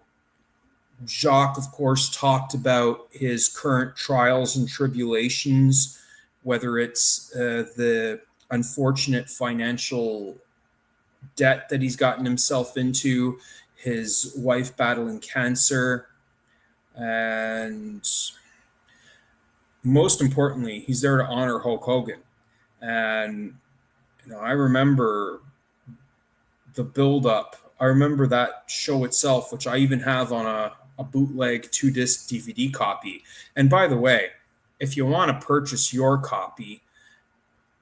Jacques, of course, talked about his current trials and tribulations, whether it's the unfortunate financial debt that he's gotten himself into, his wife battling cancer, and most importantly, he's there to honor Hulk Hogan. And I remember the build-up. I remember that show itself, which I even have on a bootleg 2-disc DVD copy. And by the way, if you want to purchase your copy,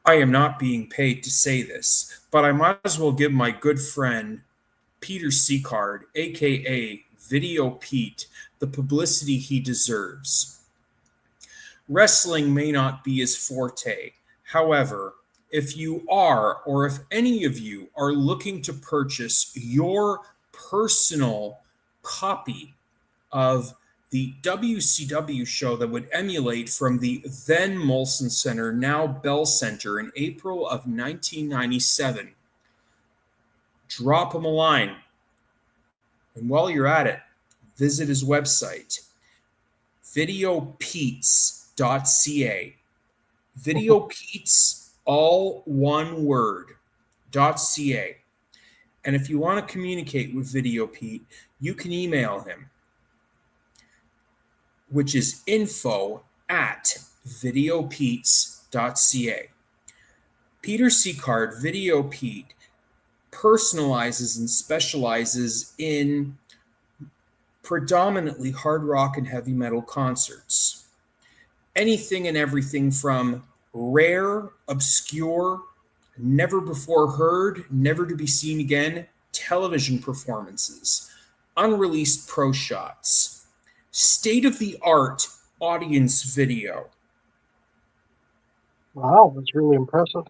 I am not being paid to say this, but I might as well give my good friend Peter Seacard, aka Video Pete, the publicity he deserves. Wrestling may not be his forte. However, if you are, or if any of you are looking to purchase your personal copy of the WCW show that would emulate from the then Molson Center, now Bell Center, in April of 1997, drop him a line. And while you're at it, visit his website, videopeats.ca. Videopeats, all one word, .ca. And if you want to communicate with Video Pete, you can email him, which is info@videopeats.ca. Peter Seacard, Video Pete, personalizes and specializes in predominantly hard rock and heavy metal concerts. Anything and everything from rare, obscure, never before heard, never to be seen again television performances, unreleased pro shots, state-of-the-art audience video.
Wow, that's really impressive.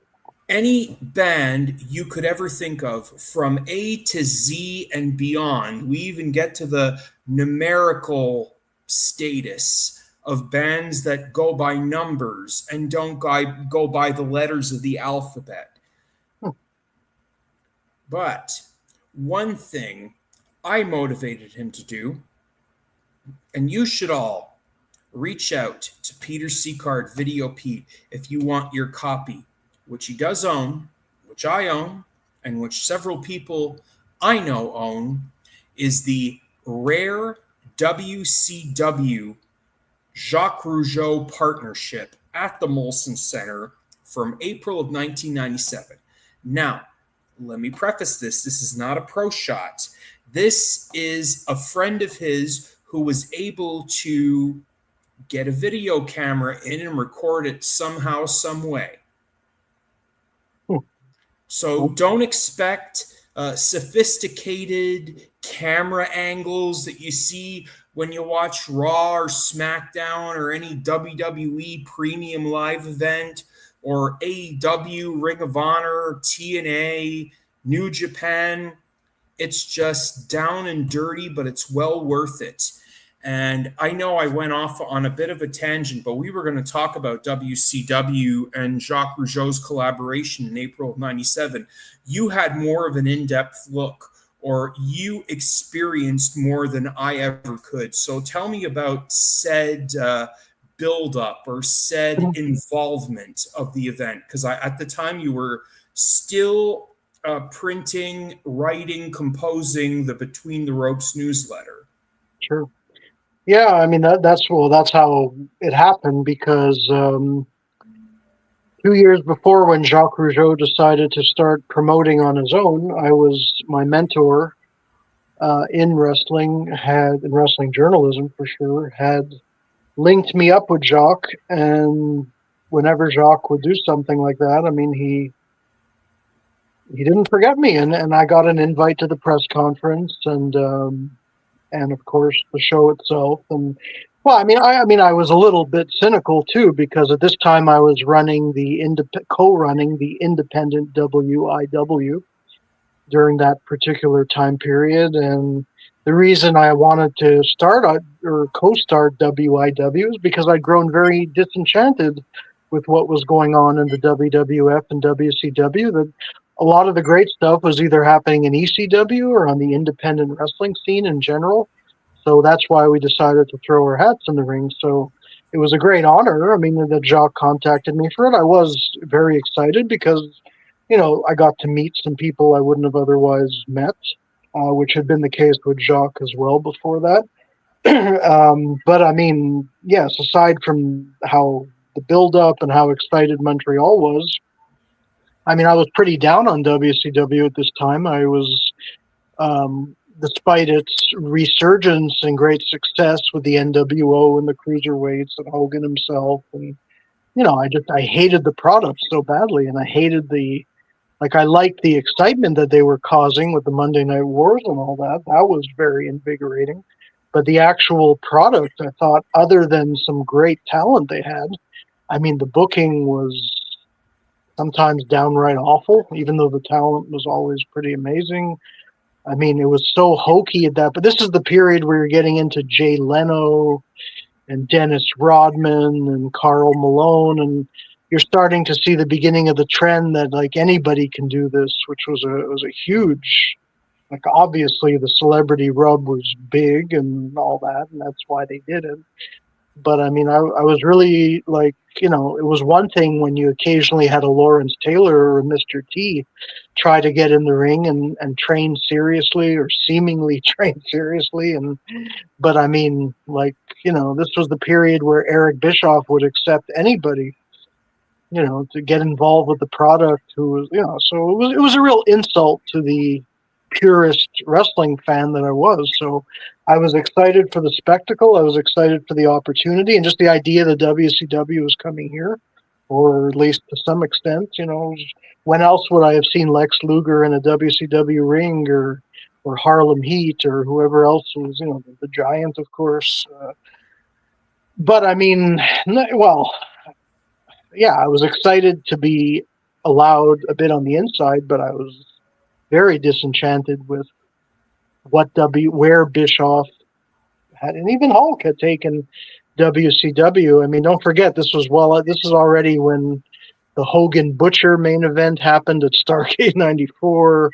Any band you could ever think of, from A to Z and beyond. We even get to the numerical status of bands that go by numbers and don't go by the letters of the alphabet. But one thing I motivated him to do, and you should all reach out to Peter Seacard, Video Pete, if you want your copy, which he does own, which I own, and which several people I know own, is the rare WCW Jacques Rougeau partnership at the Molson Center from April of 1997. Now, let me preface this. This is not a pro shot. This is a friend of his who was able to get a video camera in and record it somehow, some way. So don't expect sophisticated camera angles that you see when you watch Raw or SmackDown or any WWE premium live event or AEW, Ring of Honor, TNA, New Japan. It's just down and dirty, but it's well worth it. And I know I went off on a bit of a tangent, but we were going to talk about WCW and Jacques Rougeau's collaboration in April of 97. You had more of an in-depth look, or you experienced more than I ever could. So tell me about said build up or said involvement of the event? Because at the time you were still printing, writing, composing the Between the Ropes newsletter.
Sure. Yeah, I mean that's how it happened because 2 years before, when Jacques Rougeau decided to start promoting on his own, my mentor in wrestling journalism for sure, had linked me up with Jacques, and whenever Jacques would do something like that, I mean he didn't forget me, and I got an invite to the press conference, and of course the show itself. And well, I was a little bit cynical too, because at this time I was co-running the independent WIW during that particular time period. And the reason I wanted to co-start WIW is because I'd grown very disenchanted with what was going on in the WWF and WCW. That a lot of the great stuff was either happening in ECW or on the independent wrestling scene in general. So that's why we decided to throw our hats in the ring. So it was a great honor. I mean, that Jacques contacted me for it. I was very excited because, I got to meet some people I wouldn't have otherwise met, which had been the case with Jacques as well before that. But I mean, yes, aside from how the build-up and how excited Montreal was, I mean, I was pretty down on WCW at this time. I was, despite its resurgence and great success with the NWO and the Cruiserweights and Hogan himself, and I hated the product so badly, and I hated I liked the excitement that they were causing with the Monday Night Wars and all that. That was very invigorating. But the actual product, I thought, other than some great talent they had, I mean, the booking was sometimes downright awful, even though the talent was always pretty amazing. I mean, it was so hokey at that. But this is the period where you're getting into Jay Leno and Dennis Rodman and Karl Malone, and you're starting to see the beginning of the trend that anybody can do this, which was a huge, obviously the celebrity rub was big and all that, and that's why they did it. But I mean, I was really it was one thing when you occasionally had a Lawrence Taylor or a Mr. T try to get in the ring and train seriously or seemingly train seriously. But I mean, this was the period where Eric Bischoff would accept anybody, to get involved with the product who was, so it was a real insult to the purist wrestling fan that I was. So I was excited for the spectacle. I was excited for the opportunity and just the idea that WCW was coming here, or at least to some extent, when else would I have seen Lex Luger in a WCW ring or Harlem Heat or whoever else was, the Giant, of course. But I mean, well, yeah, I was excited to be allowed a bit on the inside, but I was very disenchanted with where Bischoff had, and even Hulk had taken WCW. I mean, don't forget, this is already when the Hogan Butcher main event happened at Starrcade '94.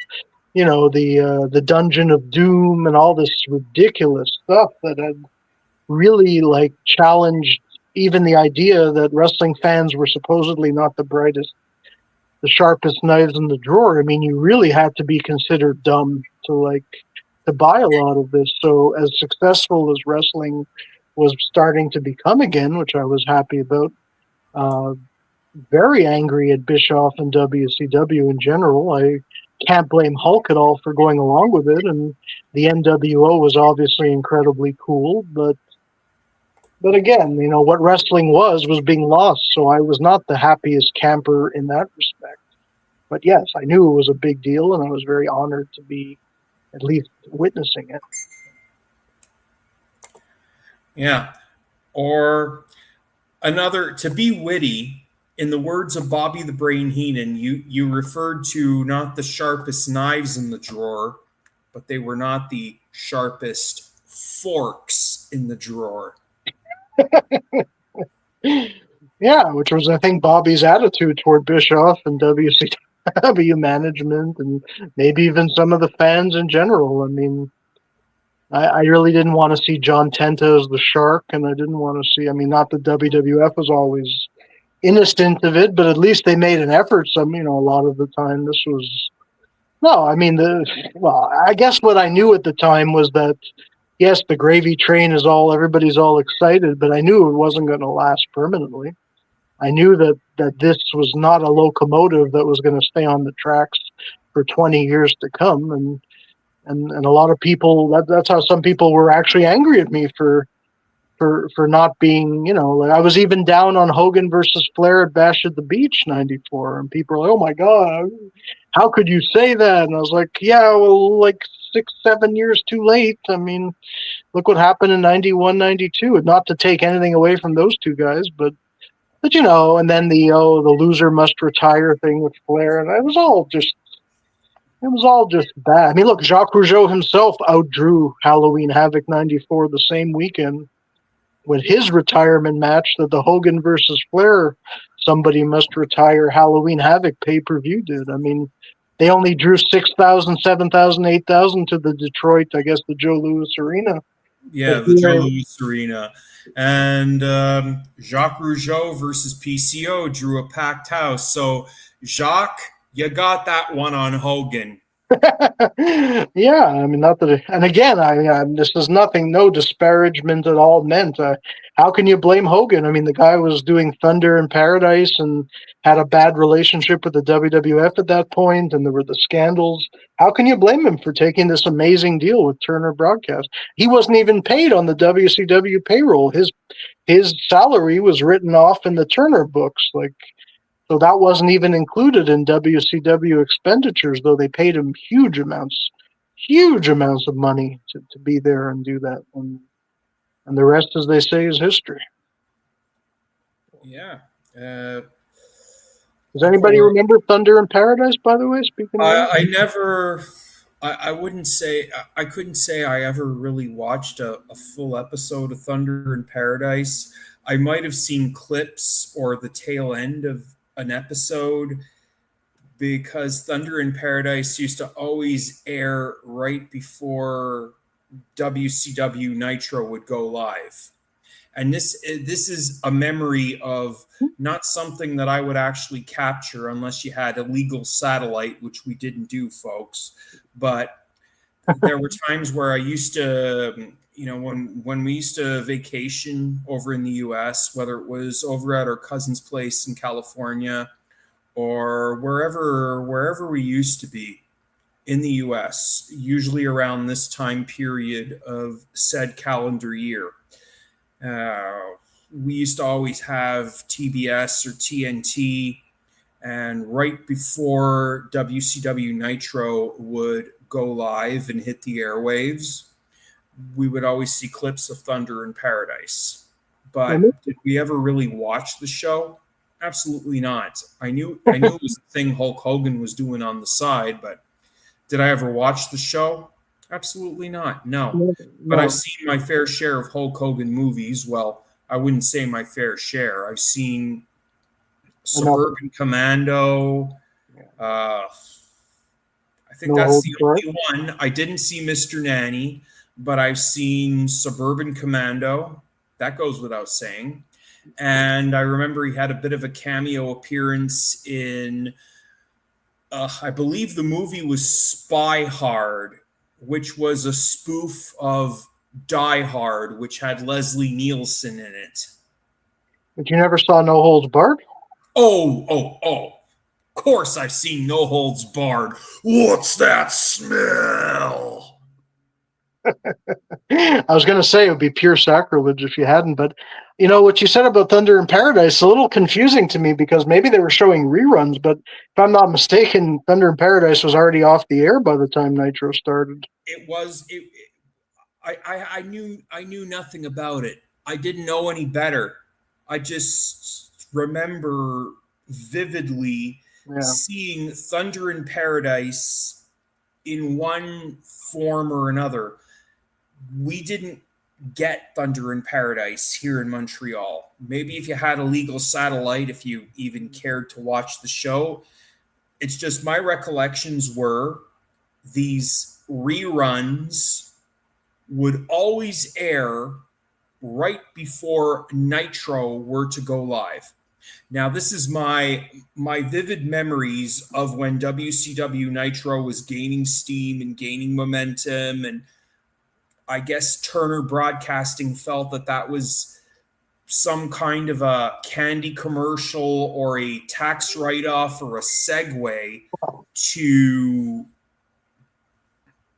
The Dungeon of Doom and all this ridiculous stuff that had really challenged even the idea that wrestling fans were supposedly not the sharpest knives in the drawer. I mean, you really had to be considered dumb to buy a lot of this. So as successful as wrestling was starting to become again, which I was happy about, very angry at Bischoff and WCW in general. I can't blame Hulk at all for going along with it, and the NWO was obviously incredibly cool, but again, what wrestling was being lost, so I was not the happiest camper in that respect. But yes, I knew it was a big deal, and I was very honored to be at least witnessing it.
Yeah. Or another, to be witty, in the words of Bobby the Brain Heenan, you referred to not the sharpest knives in the drawer, but they were not the sharpest forks in the drawer.
Yeah, which was, I think, Bobby's attitude toward Bischoff and WCW management, and maybe even some of the fans in general. I mean, I really didn't want to see John Tenta as the Shark, and I didn't want to see. I mean, not that WWF was always innocent of it, but at least they made an effort. Some, a lot of the time, this was no. I mean, well, I guess what I knew at the time was that yes, the gravy train is everybody's all excited, but I knew it wasn't going to last permanently. I knew that this was not a locomotive that was going to stay on the tracks for 20 years to come, and a lot of people that's how some people were actually angry at me for not being, like I was even down on Hogan versus Flair at Bash at the Beach '94, and people were like, "Oh my God, how could you say that?" And I was like, "Yeah, well, like 6-7 years too late. I mean, look what happened in '91, '92. And not to take anything away from those two guys, but and then the loser must retire thing with Flair, and it was all just bad. I mean, look, Jacques Rougeau himself outdrew Halloween Havoc '94 the same weekend with his retirement match that the Hogan versus Flair Somebody Must Retire Halloween Havoc pay-per-view did. I mean, they only drew 6,000, 7,000, 8,000 to the Detroit, I guess, the Joe Louis Arena. But
Yeah, the Joe
here,
Louis Arena. And Jacques Rougeau versus PCO drew a packed house. So, Jacques, you got that one on Hogan.
yeah, I mean, not that, and again, this is nothing, no disparagement at all meant. How can you blame Hogan? I mean, the guy was doing Thunder in Paradise and had a bad relationship with the WWF at that point, and there were the scandals. How can you blame him for taking this amazing deal with Turner Broadcast? He wasn't even paid on the WCW payroll. His salary was written off in the Turner books, like. So that wasn't even included in WCW expenditures, though they paid him huge amounts of money to be there and do that. And the rest, as they say, is history.
Yeah. Uh,
Does anybody
for
remember Thunder in Paradise, by the way, speaking of that?
I never, I wouldn't say, I couldn't say I ever really watched a full episode of Thunder in Paradise. I might have seen clips or the tail end of an episode because Thunder in Paradise used to always air right before WCW Nitro would go live. And this is a memory of not something that I would actually capture unless you had a legal satellite, which we didn't do, folks. But there were times where I used to, when we used to vacation over in the U.S., whether it was over at our cousin's place in California or wherever we used to be in the US, usually around this time period of said calendar year. We used to always have TBS or TNT, and right before WCW Nitro would go live and hit the airwaves, we would always see clips of Thunder in Paradise. But did we ever really watch the show? Absolutely not. I knew it was the thing Hulk Hogan was doing on the side, but did I ever watch the show? Absolutely not. No. But I've
No,
seen my fair share of Hulk Hogan movies. Well, I wouldn't say my fair share. I've seen
enough.
Suburban Commando. Uh, I think
No
that's
holds
the
barred.
only one. I didn't see Mr. Nanny, but I've seen Suburban Commando. That goes without saying. And I remember he had a bit of a cameo appearance in, I believe the movie was Spy Hard, which was a spoof of Die Hard, which had Leslie Nielsen in it.
But you never saw No Holds Barred?
Oh. Of course I've seen No Holds Barred. What's that smell?
I was going to say it would be pure sacrilege if you hadn't, but what you said about Thunder in Paradise is a little confusing to me because maybe they were showing reruns, but if I'm not mistaken, Thunder in Paradise was already off the air by the time Nitro started.
It was. I knew nothing about it. I didn't know any better. I just remember vividly
Yeah.
seeing Thunder in Paradise in one form or another. We didn't get Thunder in Paradise here in Montreal. Maybe if you had a legal satellite, if you even cared to watch the show. It's just my recollections were these reruns would always air right before Nitro were to go live. Now, this is my vivid memories of when WCW Nitro was gaining steam and gaining momentum, and I guess Turner Broadcasting felt that that was some kind of a candy commercial or a tax write-off or a segue to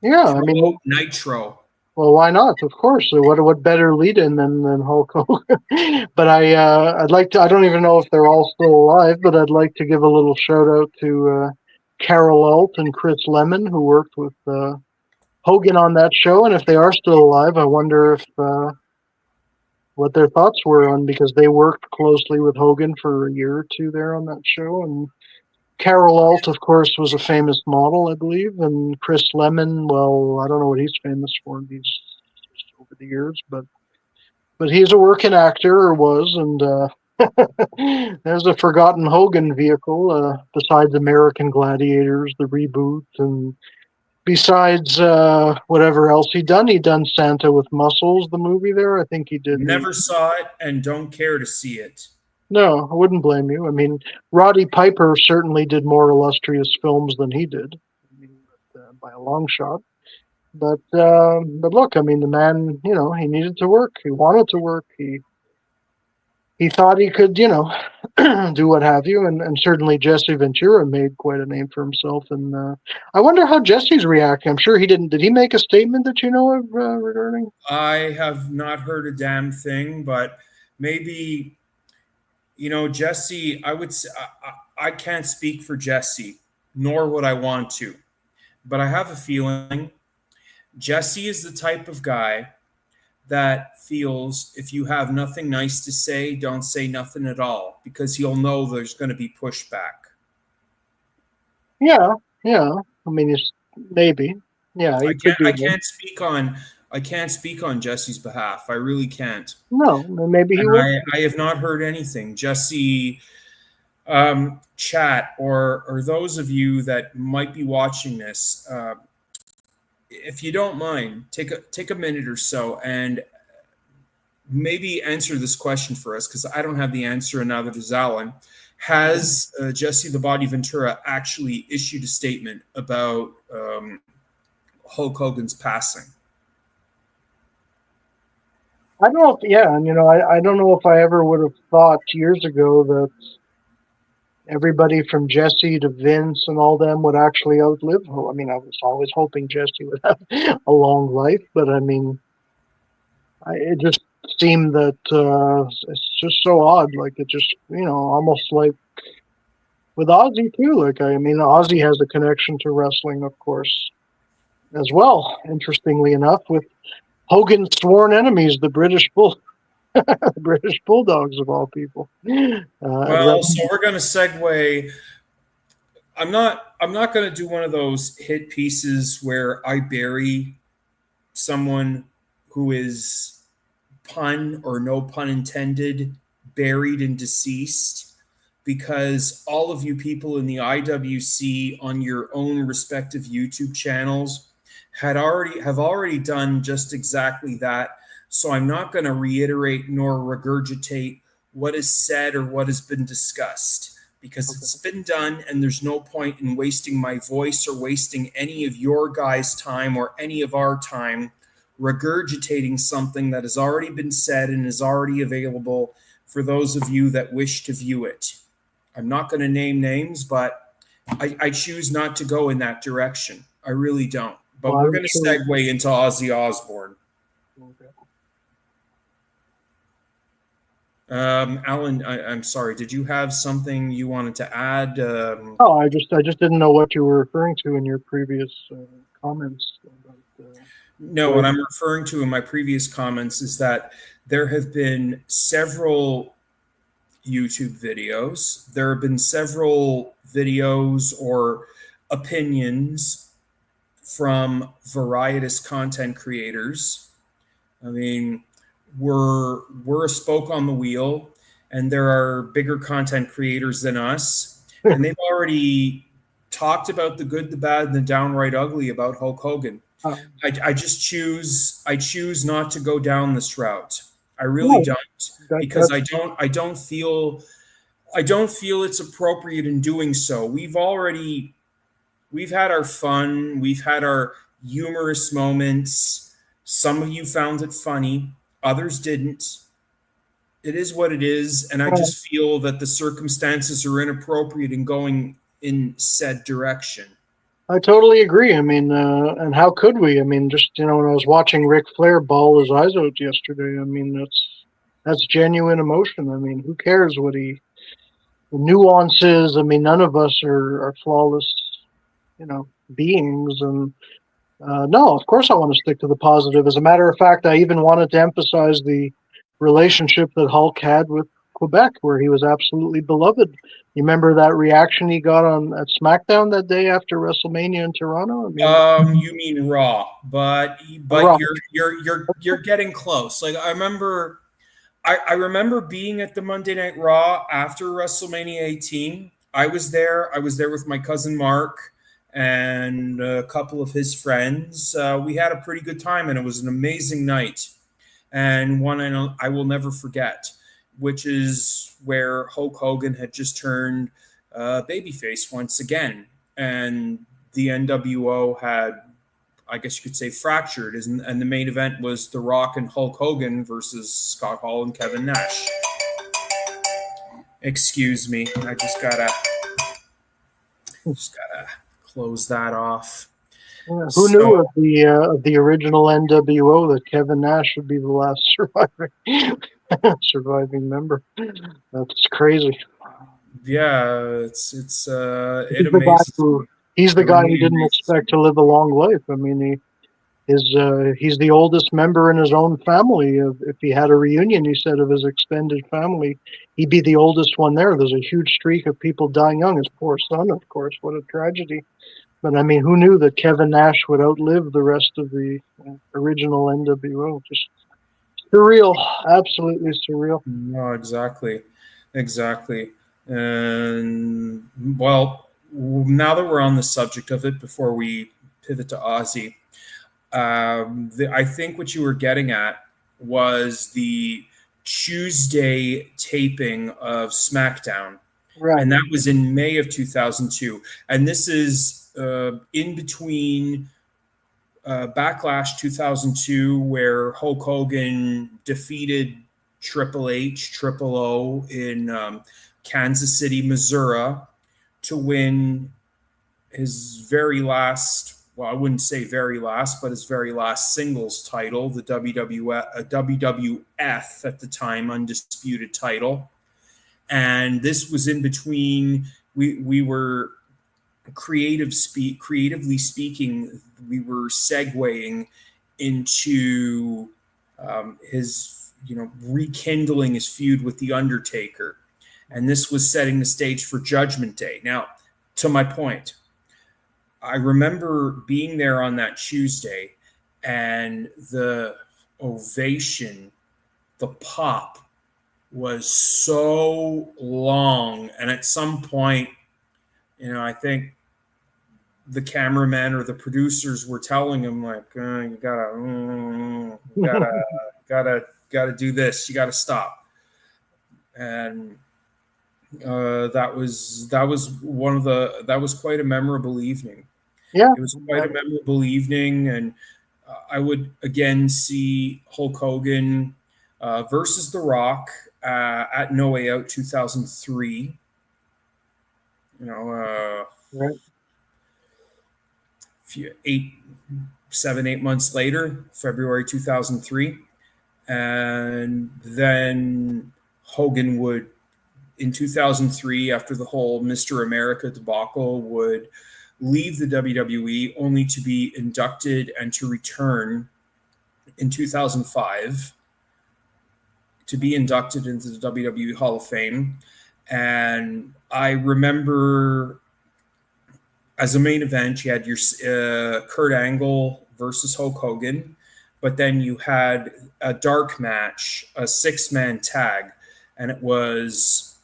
Yeah, I mean,
promote Nitro.
well, why not? Of course. So what better lead-in than Hulk Hogan? But I'd like to. I don't even know if they're all still alive, but I'd like to give a little shout out to Carol Alt and Chris Lemon, who worked with Hogan on that show. And if they are still alive, I wonder if what their thoughts were on, because they worked closely with Hogan for a year or two there on that show. And Carol Alt, of course, was a famous model, I believe, and Chris Lemon. Well, I don't know what he's famous for these over the years, but he's a working actor, or was, and there's a forgotten Hogan vehicle besides American Gladiators, the reboot, and besides whatever else he done Santa with Muscles, the movie there. I think he did the.
Never saw it and don't care to see it.
No, I wouldn't blame you. I mean, Roddy Piper certainly did more illustrious films than he did, I mean, by a long shot. But look, I mean, the man, he needed to work. He wanted to work. He thought he could, do what have you, and certainly Jesse Ventura made quite a name for himself. And I wonder how Jesse's reacting. I'm sure he didn't. Did he make a statement that you know of regarding?
I have not heard a damn thing, but maybe, Jesse, I would say, I can't speak for Jesse, nor would I want to, but I have a feeling Jesse is the type of guy that feels if you have nothing nice to say, don't say nothing at all, because he'll know there's going to be pushback.
Yeah, yeah. I mean, maybe. Yeah, he could do
I
that.
can't speak on Jesse's behalf. I really can't.
No, maybe he
And
would.
I have not heard anything. Jesse, chat, or those of you that might be watching this, if you don't mind, take a minute or so and maybe answer this question for us, because I don't have the answer, and neither does Alan. Has Jesse the Body Ventura actually issued a statement about Hulk Hogan's passing?
I don't know. Yeah, and I don't know if I ever would have thought years ago that everybody from Jesse to Vince and all them would actually outlive. I mean, I was always hoping Jesse would have a long life, but I mean, it just seemed that it's just so odd. Like it just, almost like with Ozzy too. Like I mean, Ozzy has a connection to wrestling, of course, as well. Interestingly enough, with Hogan's sworn enemies, the British Bulldogs of all people.
Well, so we're going to segue. I'm not going to do one of those hit pieces where I bury someone who is, pun or no pun intended, buried and deceased, because all of you people in the IWC on your own respective YouTube channels have already done just exactly that. So I'm not going to reiterate nor regurgitate what is said or what has been discussed, because it's been done, and there's no point in wasting my voice or wasting any of your guys' time or any of our time regurgitating something that has already been said and is already available for those of you that wish to view it. I'm not going to name names, but I choose not to go in that direction. I really don't. But we're going to segue into Ozzy Osbourne. Alan, I'm sorry. Did you have something you wanted to add?
Oh, I just didn't know what you were referring to in your previous comments.
No, what I'm referring to in my previous comments is that there have been several YouTube videos. There have been several videos or opinions from varietous content creators. I mean, we're a spoke on the wheel, and there are bigger content creators than us, and they've already talked about the good, the bad, and the downright ugly about Hulk Hogan. I just choose not to go down this route. I really
No,
don't, because
that's
I don't feel it's appropriate in doing so. We've had our fun, we've had our humorous moments. Some of you found it funny, others didn't. It is what it is, and I just feel that the circumstances are inappropriate in going in said direction.
I totally agree. I mean, and how could we? I mean, just when I was watching Ric Flair bawl his eyes out yesterday, I mean, that's genuine emotion. I mean, who cares what the nuances? I mean, none of us are flawless, beings, and no, of course I want to stick to the positive. As a matter of fact, I even wanted to emphasize the relationship that Hulk had with Quebec, where he was absolutely beloved. You remember that reaction he got on at SmackDown that day after WrestleMania in Toronto? I mean,
You mean Raw, but
right,
you're getting close. Like I remember being at the Monday Night Raw after WrestleMania 18. I was there. I was there with my cousin Mark and a couple of his friends. We had a pretty good time, and it was an amazing night, and one I will never forget, which is where Hulk Hogan had just turned babyface once again, and the NWO had, I guess you could say, fractured, and the main event was The Rock and Hulk Hogan versus Scott Hall and Kevin Nash. Excuse me, I just gotta close that off.
yeah, who knew
So
of the original NWO that Kevin Nash would be the last surviving member? That's crazy.
yeah, it
He's the guy
amazes me.
who he's
It
the guy who
really
didn't
amazes
expect
me.
to live a long life. I mean, he's the oldest member in his own family. If he had a reunion, he said, of his extended family, he'd be the oldest one there. There's a huge streak of people dying young. His poor son, of course, what a tragedy. But I mean, who knew that Kevin Nash would outlive the rest of the original NWO? Just surreal, absolutely surreal.
No, exactly, exactly. And well, now that we're on the subject of it, before we pivot to Ozzy, I think what you were getting at was the Tuesday taping of SmackDown,
Right,
and that was in May of 2002. And this is in between Backlash 2002, where Hulk Hogan defeated Triple H, Triple O in Kansas City, Missouri, to win his very last, well, I wouldn't say very last, but his very last singles title, the WWF at the time, undisputed title. And this was in between, we were creatively speaking, we were segueing into his, rekindling his feud with the Undertaker, and this was setting the stage for Judgment Day. Now, to my point, I remember being there on that Tuesday, and the ovation, the pop, was so long, and at some point, I think the cameraman or the producers were telling him, like, you gotta do this, you gotta stop. And that was quite a memorable evening.
yeah,
It was quite a memorable evening, and I would again see Hulk Hogan versus The Rock at No Way Out 2003. You know,
right.
few, 8 months later, February 2003. And then Hogan would, in 2003, after the whole Mr. America debacle, would leave the WWE only to be inducted and to return in 2005 to be inducted into the WWE Hall of Fame. And I remember, as a main event, you had your Kurt Angle versus Hulk Hogan, but then you had a dark match, a 6-man tag, and it was,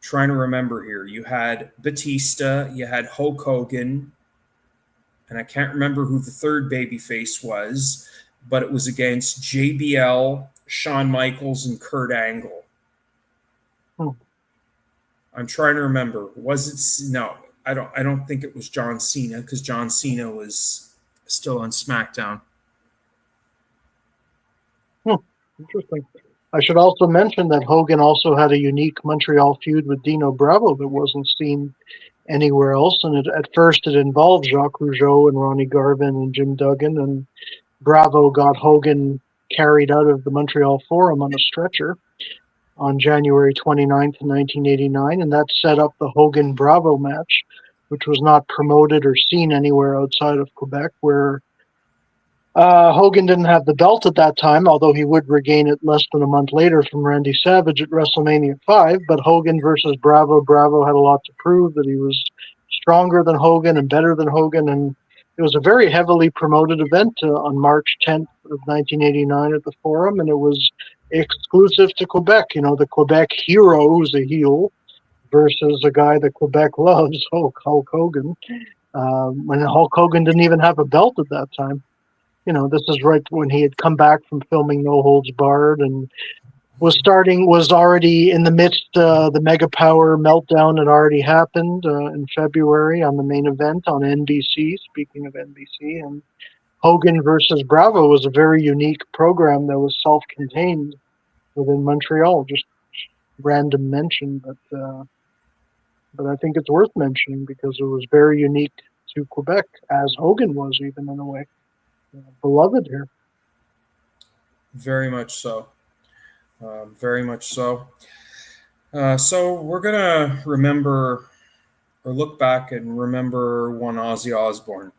trying to remember here. You had Batista, you had Hulk Hogan, and I can't remember who the third babyface was, but it was against JBL, Shawn Michaels, and Kurt Angle.
Hmm.
I'm trying to remember. Was it no? I don't think it was John Cena because John Cena was still on SmackDown.
Interesting. I should also mention that Hogan also had a unique Montreal feud with Dino Bravo that wasn't seen anywhere else. And at first, it involved Jacques Rougeau and Ronnie Garvin and Jim Duggan. And Bravo got Hogan carried out of the Montreal Forum on a stretcher on January 29th, 1989. And that set up the Hogan Bravo match, which was not promoted or seen anywhere outside of Quebec, where Hogan didn't have the belt at that time, although he would regain it less than a month later from Randy Savage at WrestleMania 5. But Hogan versus Bravo, Bravo had a lot to prove, that he was stronger than Hogan and better than Hogan. And it was a very heavily promoted event on March 10th of 1989 at the Forum, and it was exclusive to Quebec. You know, the Quebec hero, who's a heel, versus a guy that Quebec loves, Hulk Hogan. When Hulk Hogan didn't even have a belt at that time. You know, this is right when he had come back from filming No Holds Barred and was already in the midst. The Mega Power meltdown had already happened in February on the main event on NBC. Speaking of NBC, and Hogan versus Bravo was a very unique program that was self-contained within Montreal. Just random mention, but I think it's worth mentioning because it was very unique to Quebec, as Hogan was, even in a way. Beloved here.
Very much so. Very much so. So we're gonna remember or look back and remember one Ozzy Osbourne.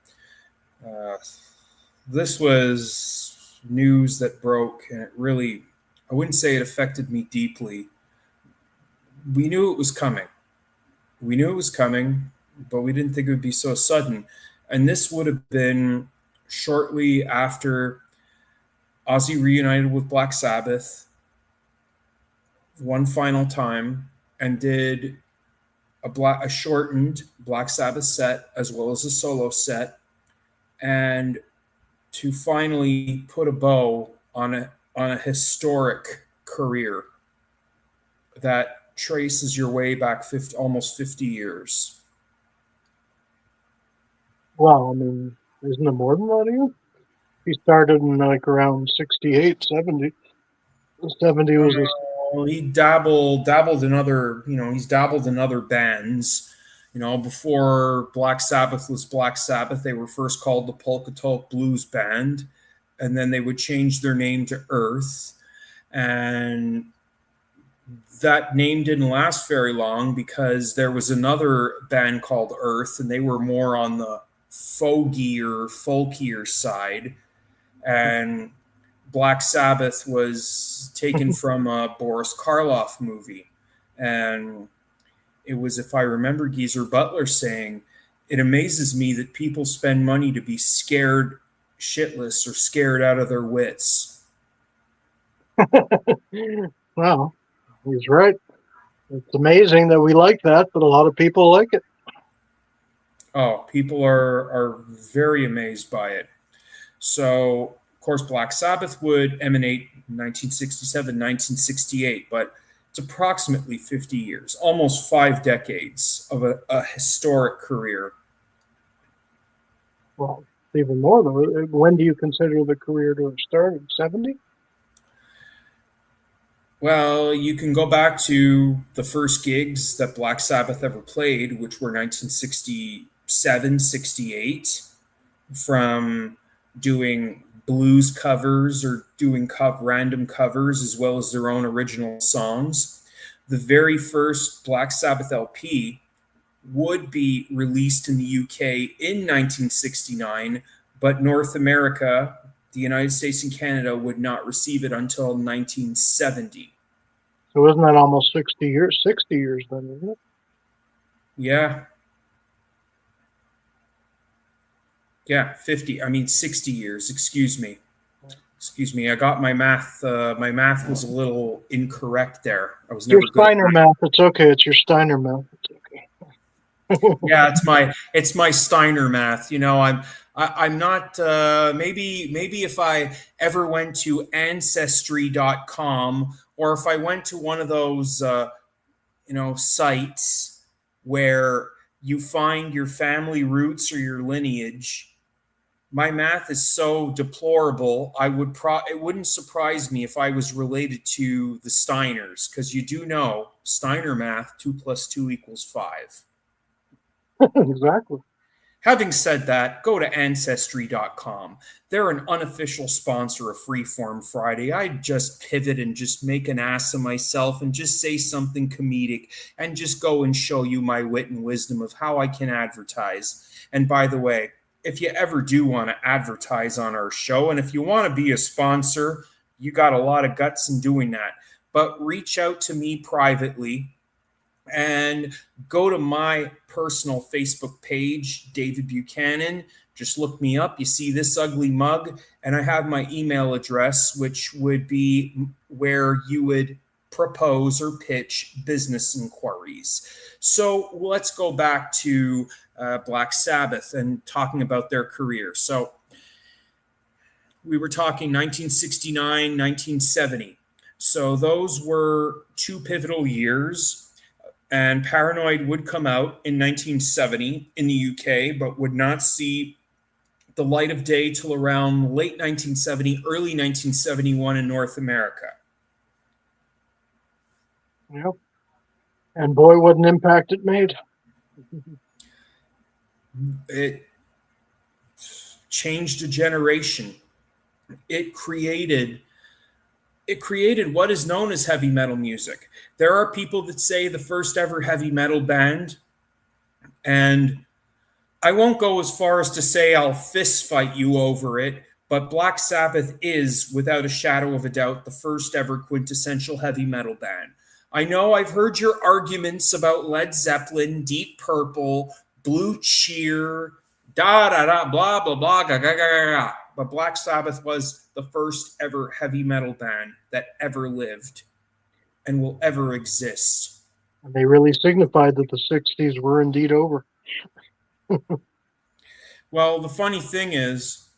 This was news that broke, and it really, I wouldn't say it affected me deeply. We knew it was coming. We knew it was coming, but we didn't think it would be so sudden. And this would have been shortly after Ozzy reunited with Black Sabbath one final time and did a shortened Black Sabbath set as well as a solo set, and to finally put a bow on a historic career that traces your way back almost 50 years.
Wow, I mean, isn't it more than that even? He started in like around 68, 70. 70 was his...
He dabbled in other, he's dabbled in other bands. Before Black Sabbath was Black Sabbath, they were first called the Polka Tulk Blues Band, and then they would change their name to Earth. And that name didn't last very long because there was another band called Earth, and they were more on the folkier side. And Black Sabbath was taken from a Boris Karloff movie. And it was, if I remember Geezer Butler saying, it amazes me that people spend money to be scared shitless or scared out of their wits.
Well, he's right. It's amazing that we like that, but a lot of people like it.
Oh, people are very amazed by it. So, of course, Black Sabbath would emanate in 1967, 1968, but it's approximately 50 years, almost 5 decades of a historic career.
Well, even more, though. When do you consider the career to have started? 70?
Well, you can go back to the first gigs that Black Sabbath ever played, which were 1967, 68, from doing blues covers or doing random covers as well as their own original songs. The very first Black Sabbath LP would be released in the UK in 1969, but North America, the United States and Canada, would not receive it until 1970.
So isn't that almost 60 years? 60 years then, isn't it?
Yeah. Yeah, 50. I mean, 60 years. Excuse me. I got my math. My math was a little incorrect there. I was never
your Steiner math. It's okay. It's your Steiner math. It's okay.
Yeah, it's my Steiner math. I'm not. Maybe if I ever went to Ancestry.com, or if I went to one of those sites where you find your family roots or your lineage. My math is so deplorable. It wouldn't surprise me if I was related to the Steiners, because you do know Steiner math, 2 + 2 = 5.
Exactly.
Having said that, go to Ancestry.com. They're an unofficial sponsor of Freeform Friday. I just pivot and just make an ass of myself and just say something comedic and just go and show you my wit and wisdom of how I can advertise. And by the way, if you ever do want to advertise on our show, and if you want to be a sponsor, you got a lot of guts in doing that. But reach out to me privately and go to my personal Facebook page, David Buchanan. Just look me up. You see this ugly mug, and I have my email address, which would be where you would propose or pitch business inquiries. So let's go back to Black Sabbath and talking about their career. So we were talking 1969, 1970. So those were two pivotal years. And Paranoid would come out in 1970 in the UK, but would not see the light of day till around late 1970, early 1971 in North America.
Yep. And boy, what an impact it made.
It changed a generation. It created what is known as heavy metal music. There are people that say the first ever heavy metal band, and I won't go as far as to say I'll fist fight you over it, but Black Sabbath is, without a shadow of a doubt, the first ever quintessential heavy metal band. I know I've heard your arguments about Led Zeppelin, Deep Purple, Blue Cheer, da da da, blah blah blah, ga ga ga ga. But Black Sabbath was the first ever heavy metal band that ever lived and will ever exist.
And they really signified that the 60s were indeed over.
Well, the funny thing is,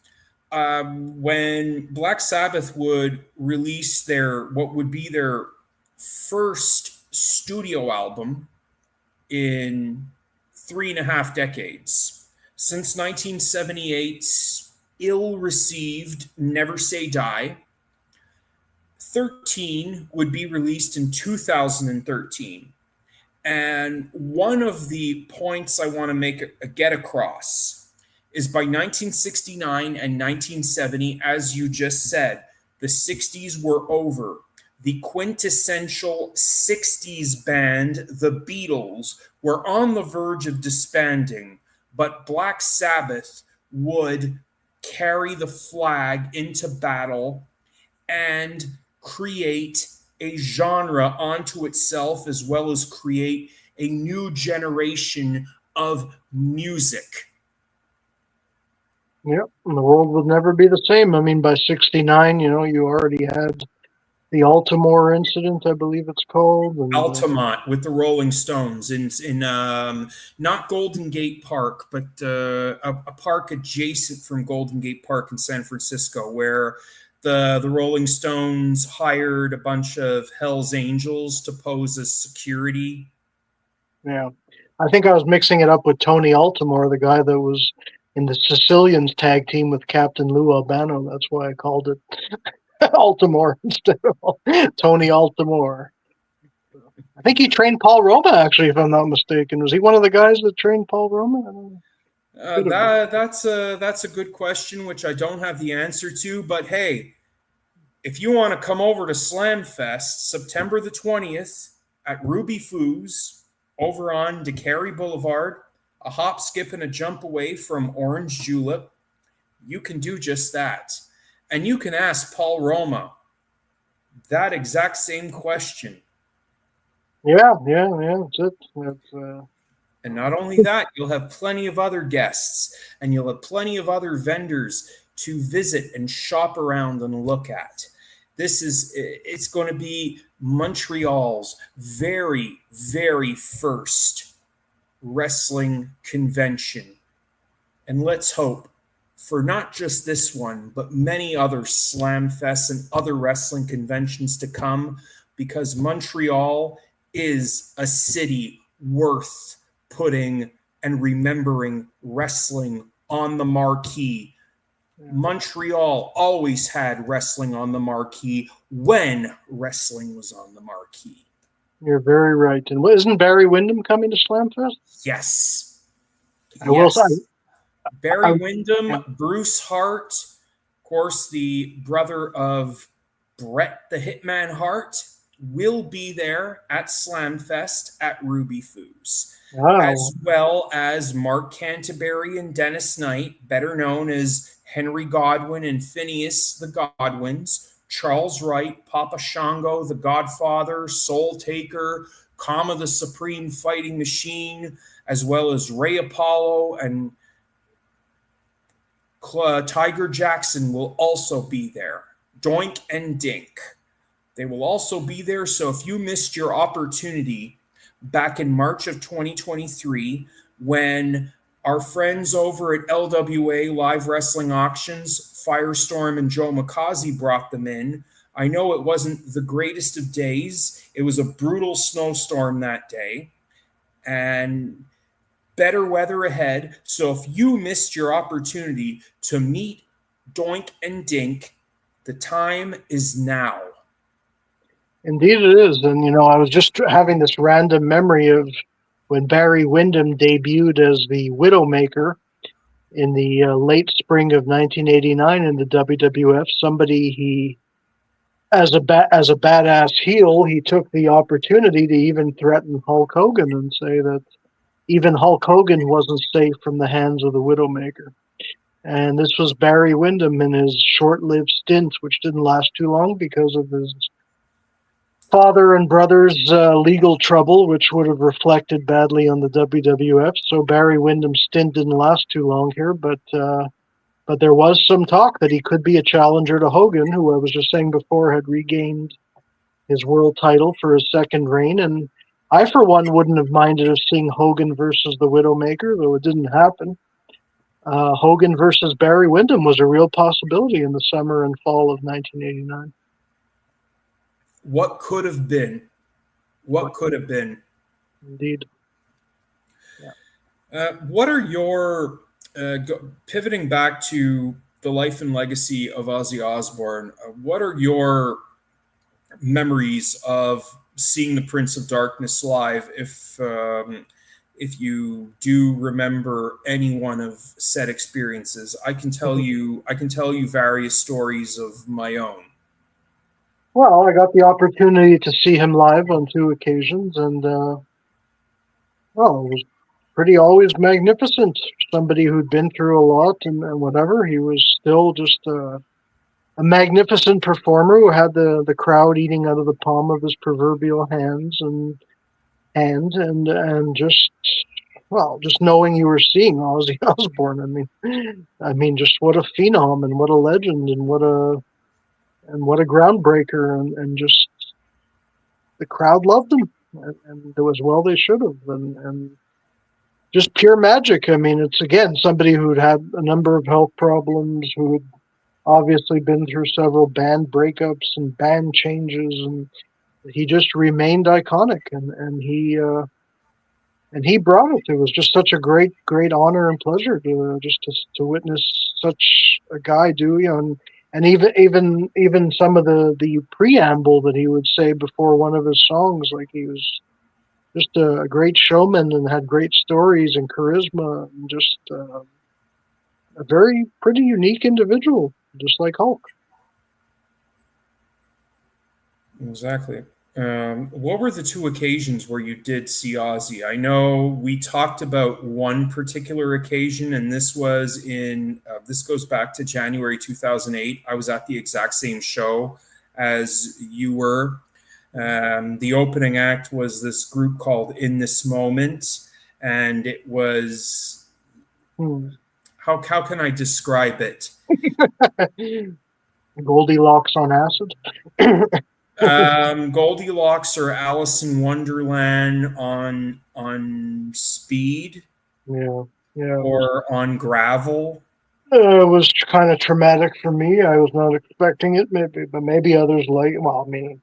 when Black Sabbath would release what would be their first studio album in 3.5 decades, since 1978's ill-received Never Say Die, 13 would be released in 2013. And one of the points I want to get across is by 1969 and 1970, as you just said, the 60s were over. The quintessential 60s band, the Beatles, were on the verge of disbanding, but Black Sabbath would carry the flag into battle and create a genre onto itself, as well as create a new generation of music.
Yep, and the world would never be the same. I mean, by 69, you already had the Altamore incident, I believe it's called. And,
Altamont with the Rolling Stones in not Golden Gate Park, but a park adjacent from Golden Gate Park in San Francisco, where the Rolling Stones hired a bunch of Hell's Angels to pose as security.
Yeah, I think I was mixing it up with Tony Altamore, the guy that was in the Sicilians tag team with Captain Lou Albano. That's why I called it Altamore instead of Tony Altamore. I think he trained Paul Roma, actually, if I'm not mistaken. Was he one of the guys that trained Paul Roma?
That's a good question, which I don't have the answer to. But hey, if you want to come over to Slamfest, September the 20th at Ruby Foos over on DeCary Boulevard, a hop, skip, and a jump away from Orange Julep, you can do just that. And you can ask Paul Roma that exact same question.
Yeah, that's it.
And not only that, you'll have plenty of other guests, and you'll have plenty of other vendors to visit and shop around and look at. It's going to be Montreal's very, very first wrestling convention. And let's hope for not just this one, but many other slam fests and other wrestling conventions to come, because Montreal is a city worth putting and remembering wrestling on the marquee. Montreal always had wrestling on the marquee when wrestling was on the marquee.
You're very right. And isn't Barry Windham coming to Slamfest?
Yes.
I will say.
Barry Windham, Bruce Hart, of course, the brother of Bret the Hitman Hart, will be there at Slamfest at Ruby Foos. As well as Mark Canterbury and Dennis Knight, better known as Henry Godwin and Phineas the Godwins, Charles Wright, Papa Shango, the Godfather, Soul Taker, Kama the Supreme Fighting Machine, as well as Ray Apollo and Tiger Jackson will also be there. Doink and Dink. They will also be there. So if you missed your opportunity back in March of 2023, when our friends over at LWA Live Wrestling Auctions, Firestorm and Joe Makazi brought them in, I know it wasn't the greatest of days. It was a brutal snowstorm that day. And better weather ahead. So if you missed your opportunity to meet Doink and Dink, the time is now.
Indeed it is. And, I was just having this random memory of when Barry Windham debuted as the Widowmaker in the late spring of 1989 in the WWF. As a badass heel, he took the opportunity to even threaten Hulk Hogan and say that even Hulk Hogan wasn't safe from the hands of the Widowmaker. And this was Barry Windham in his short-lived stint, which didn't last too long because of his father and brother's legal trouble, which would have reflected badly on the WWF. So Barry Windham's stint didn't last too long here, but there was some talk that he could be a challenger to Hogan, who I was just saying before had regained his world title for his second reign. And I, for one, wouldn't have minded of seeing Hogan versus the Widowmaker, though it didn't happen. Hogan versus Barry Windham was a real possibility in the summer and fall of 1989.
What could have been? What could have been?
Indeed.
Yeah. What are your, pivoting back to the life and legacy of Ozzy Osbourne, what are your memories of seeing the Prince of Darkness live, if you do remember any one of said experiences? I can tell you various stories of my own.
Well, I got the opportunity to see him live on 2 occasions, and it was pretty always magnificent. Somebody who'd been through a lot and whatever, he was still just a magnificent performer who had the crowd eating out of the palm of his proverbial hand, and just knowing you were seeing Ozzy Osbourne. I mean, just what a phenom and what a legend and what a groundbreaker, and just the crowd loved him, and as well they should have, and just pure magic. I mean, it's again somebody who'd had a number of health problems, who had obviously been through several band breakups and band changes, and he just remained iconic, and he brought it. It was just such a great honor and pleasure to witness such a guy do, and even some of the preamble that he would say before one of his songs, like he was just a great showman and had great stories and charisma, and just a very pretty unique individual, just like Hulk.
Exactly. What were the 2 occasions where you did see Ozzy? I know we talked about one particular occasion, and this was this goes back to January 2008. I was at the exact same show as you were. The opening act was this group called In This Moment, and it was, how can I describe it?
Goldilocks on acid.
Goldilocks or Alice in Wonderland on speed,
yeah,
or on gravel.
It was kind of traumatic for me. I was not expecting it, maybe, but maybe others like. Well, I mean,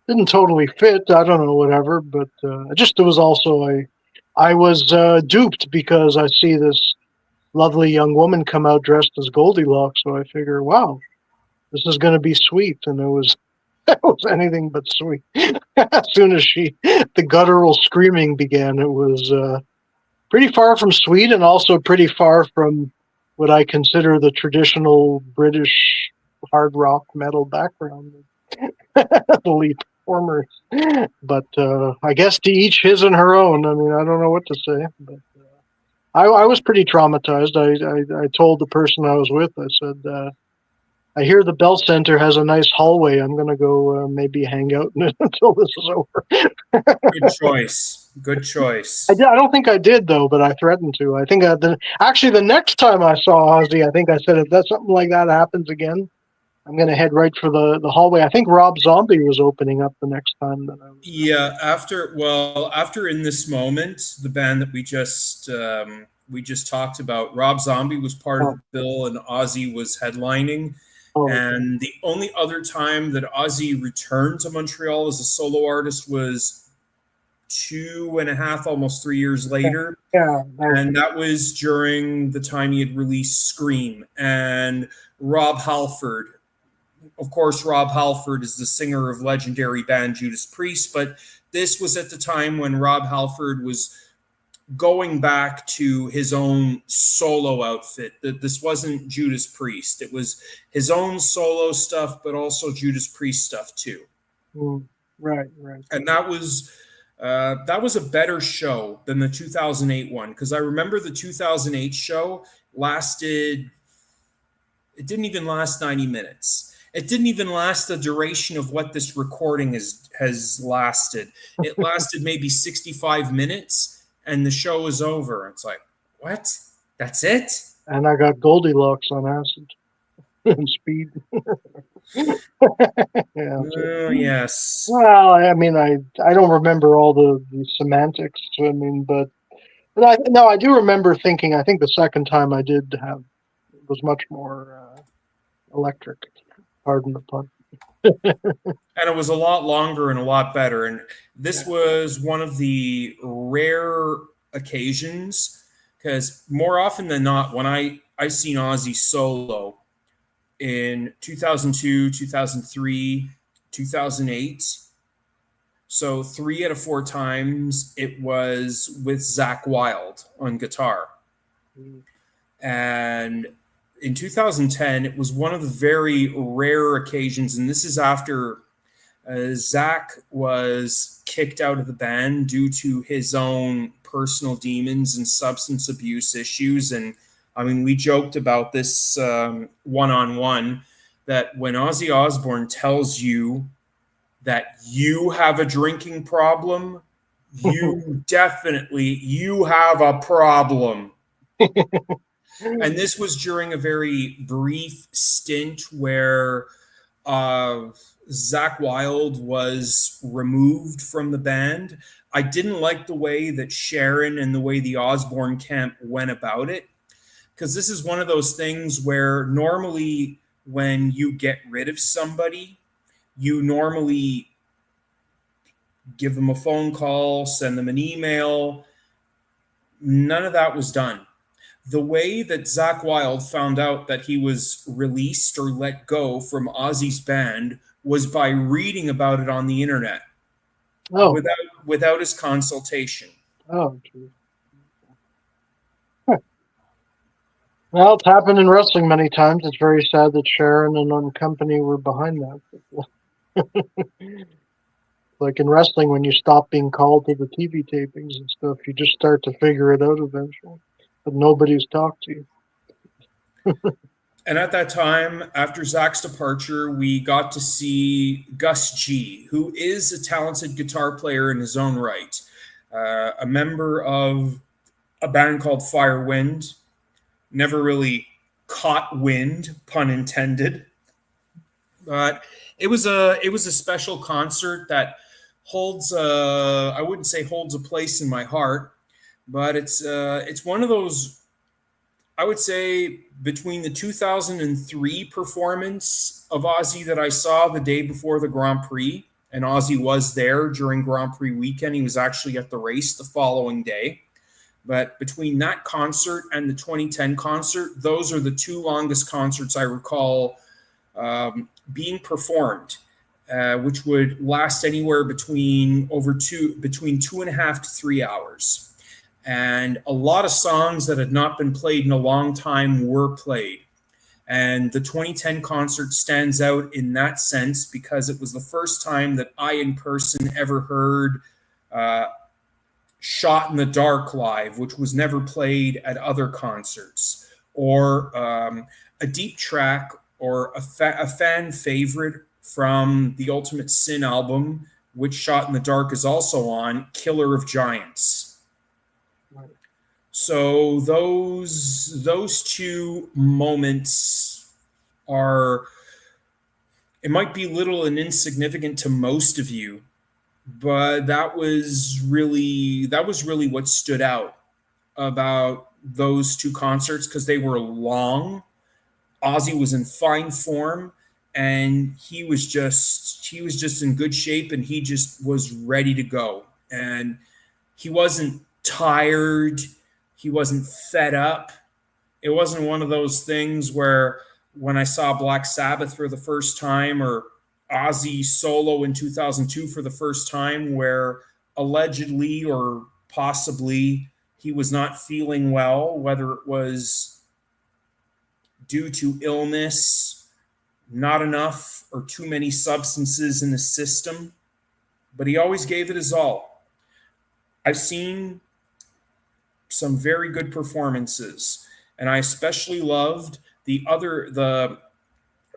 didn't totally fit. I don't know, whatever. But just it was also I was duped because I see this lovely young woman come out dressed as Goldilocks. So I figure, wow, this is going to be sweet, and it was it was anything but sweet. As soon as the guttural screaming began, it was pretty far from sweet, and also pretty far from what I consider the traditional British hard rock metal background. The lead performers. But I guess to each his and her own. I mean, I don't know what to say. But I was pretty traumatized. I told the person I was with, I said, I hear the Bell Center has a nice hallway. I'm going to go maybe hang out in it until this is over.
Good choice. Good choice.
I don't think I did, though, but I threatened to. I think actually the next time I saw Ozzy, I think I said, if that something like that happens again, I'm going to head right for the hallway. I think Rob Zombie was opening up the next time that I was there.
Yeah, after In This Moment, the band that we just talked about, Rob Zombie was part of
Oh,
the bill and Ozzy was headlining.
oh, okay.
And the only other time that Ozzy returned to Montreal as a solo artist was 2.5, almost 3 years later.
Yeah,
And that was during the time he had released Scream. And Rob Halford, of course, Rob Halford is the singer of legendary band Judas Priest, but this was at the time when Rob Halford was going back to his own solo outfit. That this wasn't Judas Priest; it was his own solo stuff, but also Judas Priest stuff too.
mm, right, right.
And that was a better show than the 2008 one, because I remember the 2008 show lasted. It didn't even last 90 minutes. It didn't even last the duration of what this recording has lasted. It lasted maybe 65 minutes and the show is over. It's like, what? That's it?
And I got Goldilocks on acid and speed. Yeah.
Oh, yes.
Well, I mean, I don't remember all the semantics. I mean, but I no, I do remember thinking. I think the second time I did have it was much more electric. Pardon the pun.
And it was a lot longer and a lot better. And this
Yeah.
was one of the rare occasions, because more often than not, when I seen Ozzy solo in 2002, 2003, 2008, so 3 out of 4 times it was with Zakk Wylde on guitar.
Mm.
And in 2010, it was one of the very rare occasions, and this is after Zakk was kicked out of the band due to his own personal demons and substance abuse issues. And I mean, we joked about this one on one, that when Ozzy Osbourne tells you that you have a drinking problem, you have a problem. And this was during a very brief stint where Zakk Wylde was removed from the band. I didn't like the way that Sharon and the way the Osbourne camp went about it, because this is one of those things where normally when you get rid of somebody, you normally give them a phone call, send them an email. None of that was done. The way that Zakk Wylde found out that he was released or let go from Ozzy's band was by reading about it on the internet
Oh,
without his consultation.
oh, geez. Huh. Well, it's happened in wrestling many times. It's very sad that Sharon and company were behind that. Like in wrestling, when you stop being called to the TV tapings and stuff, you just start to figure it out eventually. But nobody's talked to you.
And at that time, after Zakk's departure, we got to see Gus G, who is a talented guitar player in his own right, a member of a band called Firewind. Never really caught wind, pun intended. But it was a special concert that holds I wouldn't say holds a place in my heart, but it's one of those I would say between the 2003 performance of Ozzy that I saw the day before the Grand Prix, and Ozzy was there during Grand Prix weekend. He was actually at the race the following day. But between that concert and the 2010 concert, those are the two longest concerts I recall being performed, which would last anywhere between 2.5 to 3 hours. And a lot of songs that had not been played in a long time were played. And the 2010 concert stands out in that sense because it was the first time that I, in person, ever heard Shot in the Dark live, which was never played at other concerts, or a deep track or a fan favorite from the Ultimate Sin album, which Shot in the Dark is also on, Killer of Giants.
Right.
So those two moments are, it might be little and insignificant to most of you, but that was really what stood out about those two concerts, because they were long. Ozzy was in fine form, and he was just in good shape, and he just was ready to go. And he wasn't tired, he wasn't fed up. It wasn't one of those things where when I saw Black Sabbath for the first time, or Ozzy solo in 2002 for the first time, where allegedly or possibly he was not feeling well, whether it was due to illness, not enough, or too many substances in the system. But he always gave it his all. I've seen some very good performances, and I especially loved the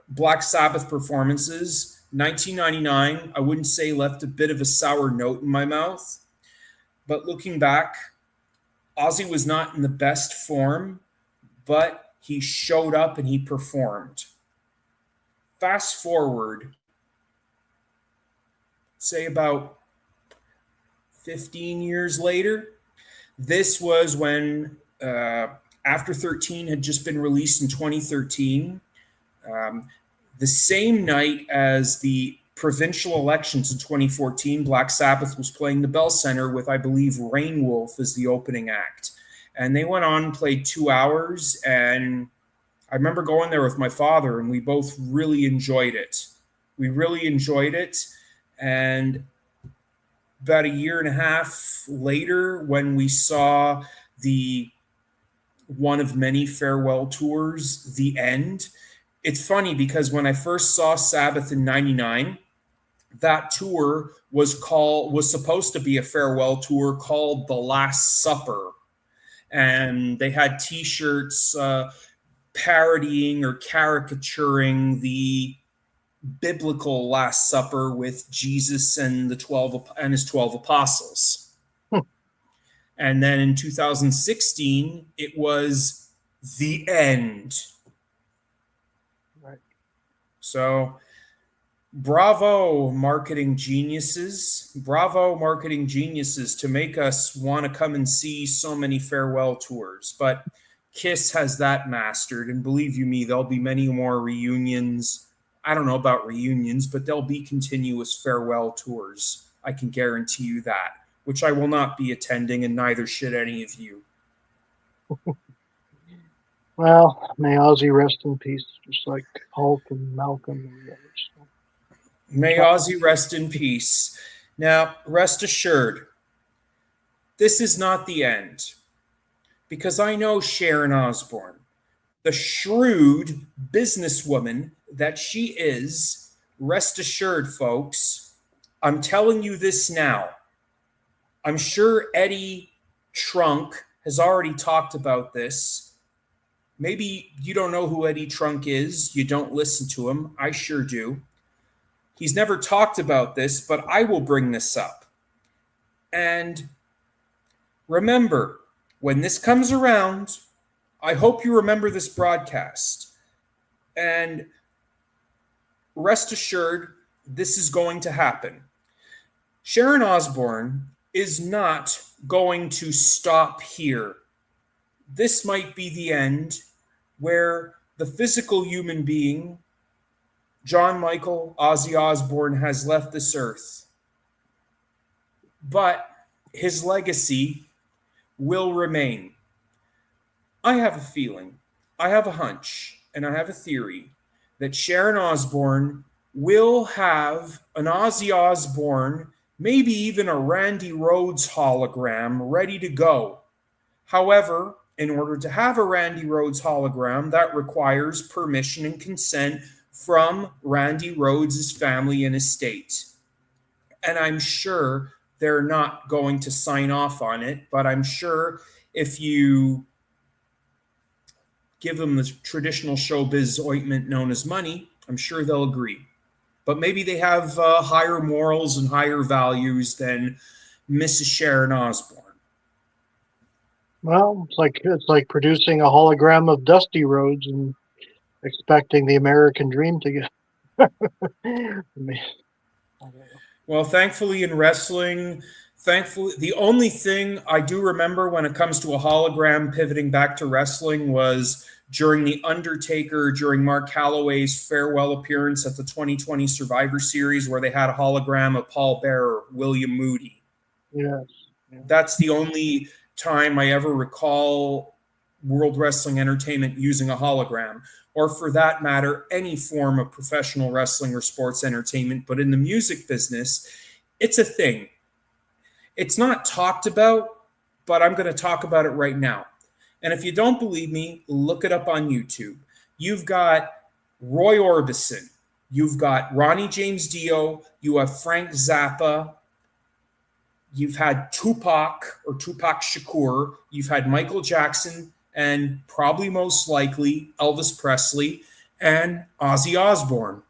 Black Sabbath performances. 1999, I wouldn't say left a bit of a sour note in my mouth, but looking back, Ozzy was not in the best form, but he showed up and he performed. Fast forward, say about 15 years later, this was when After 13 had just been released in 2013. The same night as the provincial elections in 2014, Black Sabbath was playing the Bell Center with, I believe, Rain Wolf as the opening act. And they went on and played 2 hours. And I remember going there with my father, and we both really enjoyed it. We really enjoyed it. And about a year and a half later, when we saw the one of many farewell tours, The End, it's funny because when I first saw Sabbath in 99, that tour was supposed to be a farewell tour called The Last Supper. And they had t-shirts parodying or caricaturing the biblical Last Supper with Jesus and his 12 apostles. And then in 2016, it was The End. So, bravo, marketing geniuses. Bravo, marketing geniuses, to make us want to come and see so many farewell tours. But Kiss has that mastered. And believe you me, there'll be many more reunions. I don't know about reunions, but there'll be continuous farewell tours. I can guarantee you that, which I will not be attending, and neither should any of you.
Well, may Ozzy rest in peace, just like Hulk and Malcolm and the others.
May Ozzy rest in peace. Now, rest assured, this is not the end, because I know Sharon Osbourne, the shrewd businesswoman that she is. Rest assured, folks, I'm telling you this now. I'm sure Eddie Trunk has already talked about this. Maybe you don't know who Eddie Trunk is. You don't listen to him. I sure do. He's never talked about this, but I will bring this up. And remember, when this comes around, I hope you remember this broadcast. And rest assured, this is going to happen. Sharon Osbourne is not going to stop here. this might be the end where the physical human being, John Michael Ozzy Osbourne, has left this earth, but his legacy will remain. I have a feeling, I have a hunch, and I have a theory that Sharon Osbourne will have an Ozzy Osbourne, maybe even a Randy Rhoads hologram ready to go. However, in order to have a Randy Rhoads hologram, that requires permission and consent from Randy Rhoads' family and estate. And I'm sure they're not going to sign off on it, but I'm sure if you give them the traditional showbiz ointment known as money, I'm sure they'll agree. But maybe they have higher morals and higher values than Mrs. Sharon Osbourne.
Well, it's like producing a hologram of Dusty Rhodes and expecting the American dream to get. I mean,
Well, thankfully in wrestling, thankfully the only thing I do remember when it comes to a hologram pivoting back to wrestling was during the Undertaker, during Mark Calloway's farewell appearance at the 2020 Survivor Series, where they had a hologram of Paul Bearer, William Moody.
yes.
That's the only time I ever recall World Wrestling Entertainment using a hologram, or for that matter, any form of professional wrestling or sports entertainment. But in the music business, it's a thing. It's not talked about, but I'm going to talk about it right now. And if you don't believe me, look it up on YouTube. You've got Roy Orbison, you've got Ronnie James Dio, you have Frank Zappa, you've had Tupac or Tupac Shakur, you've had Michael Jackson, and probably most likely Elvis Presley, and Ozzy Osbourne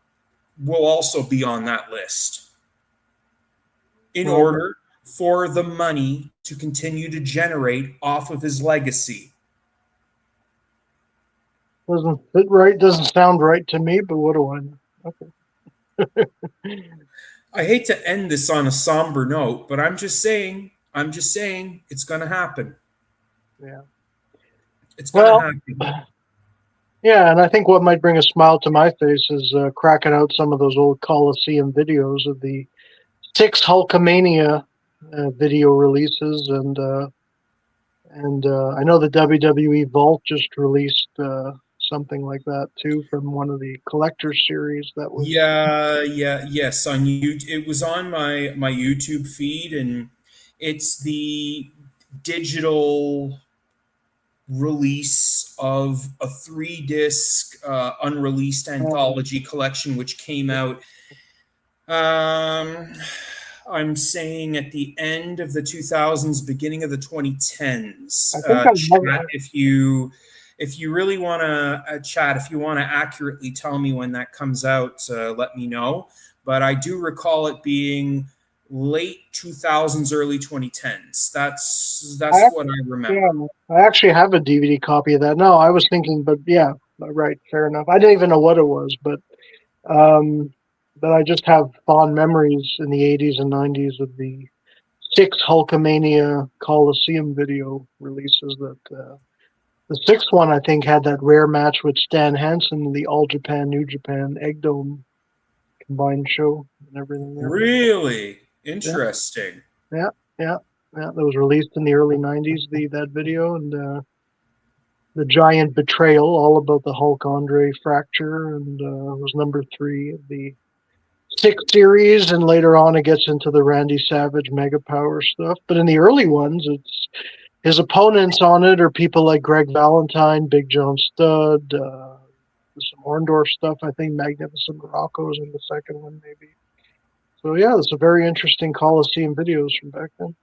will also be on that list in order for the money to continue to generate off of his legacy.
Doesn't fit right. Doesn't sound right to me. But what do I know? Okay.
I hate to end this on a somber note, but I'm just saying it's going to happen.
Yeah.
It's going to
Well,
happen.
yeah, and I think what might bring a smile to my face is cracking out some of those old Coliseum videos of the six Hulkamania video releases, and I know the WWE Vault just released something like that too from one of the collector series that was.
Yes. On YouTube, it was on my YouTube feed, and it's the digital release of a 3 disc unreleased anthology collection, which came out. Um, I'm saying at the end of the 2000s, beginning of the 2010s.
I think I love
Chat, if you really want to chat, if you want to accurately tell me when that comes out, let me know. But I do recall it being late 2000s, early 2010s. That's
I
what I
Yeah,
remember.
I actually have a DVD copy of that. No, I was thinking, but yeah, right, fair enough. I didn't even know what it was, um, but I just have fond memories in the 80s and 90s of the six Hulkamania Coliseum video releases. That the sixth one, I think, had that rare match with Stan Hansen, the All Japan, New Japan Egg Dome combined show and everything there.
Really
Yeah,
interesting.
yeah, yeah, yeah. That was released in the early 90s. That video and. The Giant Betrayal, all about the Hulk Andre fracture, and was number 3 of the 6 series. And later on, it gets into the Randy Savage Mega Power stuff. But in the early ones, it's his opponents on it are people like Greg Valentine, Big John Studd, some Orndorff stuff. I think Magnificent Morocco's in the second one, maybe. So yeah, there's a very interesting Coliseum videos from back then.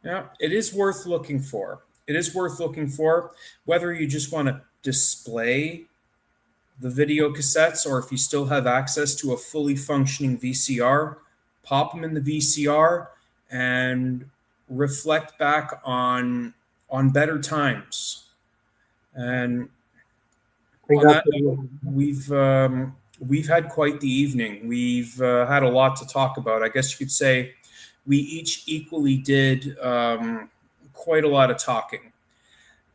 Yeah, it is worth looking for. It is worth looking for, whether you just want to display the video cassettes or if you still have access to a fully functioning VCR, pop them in the VCR and reflect back on better times. And
I think
on
that's
that note, we've had quite the evening. We've had a lot to talk about. I guess you could say we each equally did quite a lot of talking.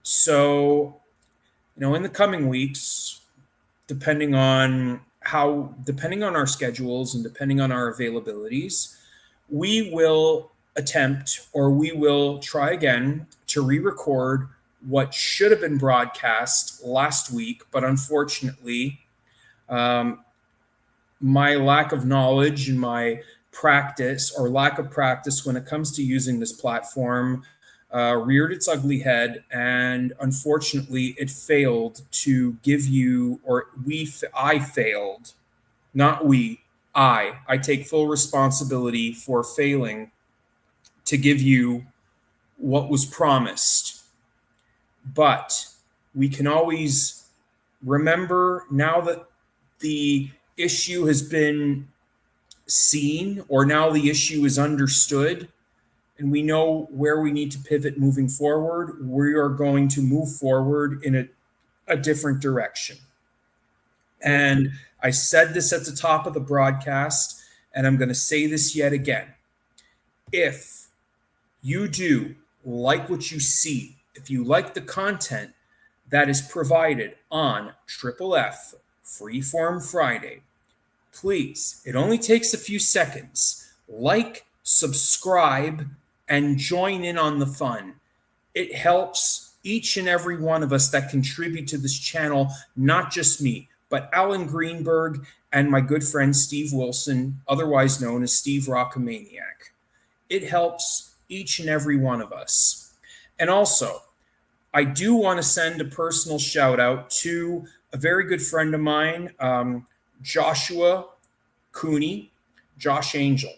So, in the coming weeks, depending on our schedules and depending on our availabilities, we will attempt, or we will try again to re-record what should have been broadcast last week, but unfortunately, um, my lack of knowledge and my practice, or lack of practice when it comes to using this platform, reared its ugly head, and unfortunately, it failed to give you, or I failed, not we, I take full responsibility for failing to give you what was promised. But we can always remember, now that the issue has been seen, or now the issue is understood, and we know where we need to pivot moving forward, we are going to move forward in a different direction. And I said this at the top of the broadcast, and I'm going to say this yet again. If you do like what you see, if you like the content that is provided on Triple F Freeform Friday, please, it only takes a few seconds. Like, subscribe, and join in on the fun. It helps each and every one of us that contribute to this channel, not just me, but Alan Greenberg and my good friend Steve Wilson, otherwise known as Steve Rockamaniac. It helps each and every one of us. And also, I do want to send a personal shout out to a very good friend of mine, Joshua Cooney, Josh Angel,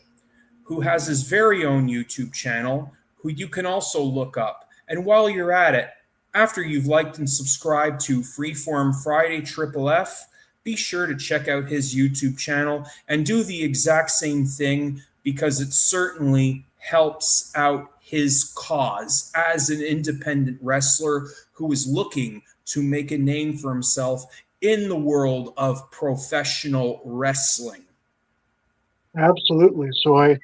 who has his very own YouTube channel, who you can also look up. And while you're at it, after you've liked and subscribed to Freeform Friday Triple F, be sure to check out his YouTube channel and do the exact same thing, because it certainly helps out his cause as an independent wrestler who is looking to make a name for himself in the world of professional wrestling.
Absolutely. So I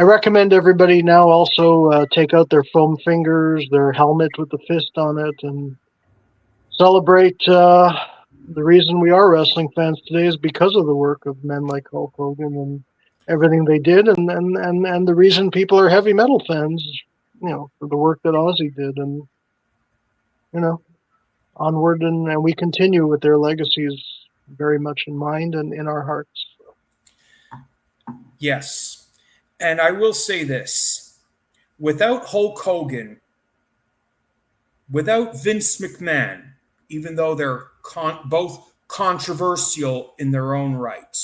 recommend everybody now also take out their foam fingers, their helmet with the fist on it, and celebrate the reason we are wrestling fans today is because of the work of men like Hulk Hogan and everything they did, and the reason people are heavy metal fans, for the work that Ozzy did, and onward, and we continue with their legacies very much in mind and in our hearts.
Yes. And I will say this. Without Hulk Hogan, without Vince McMahon, even though they're both controversial in their own right.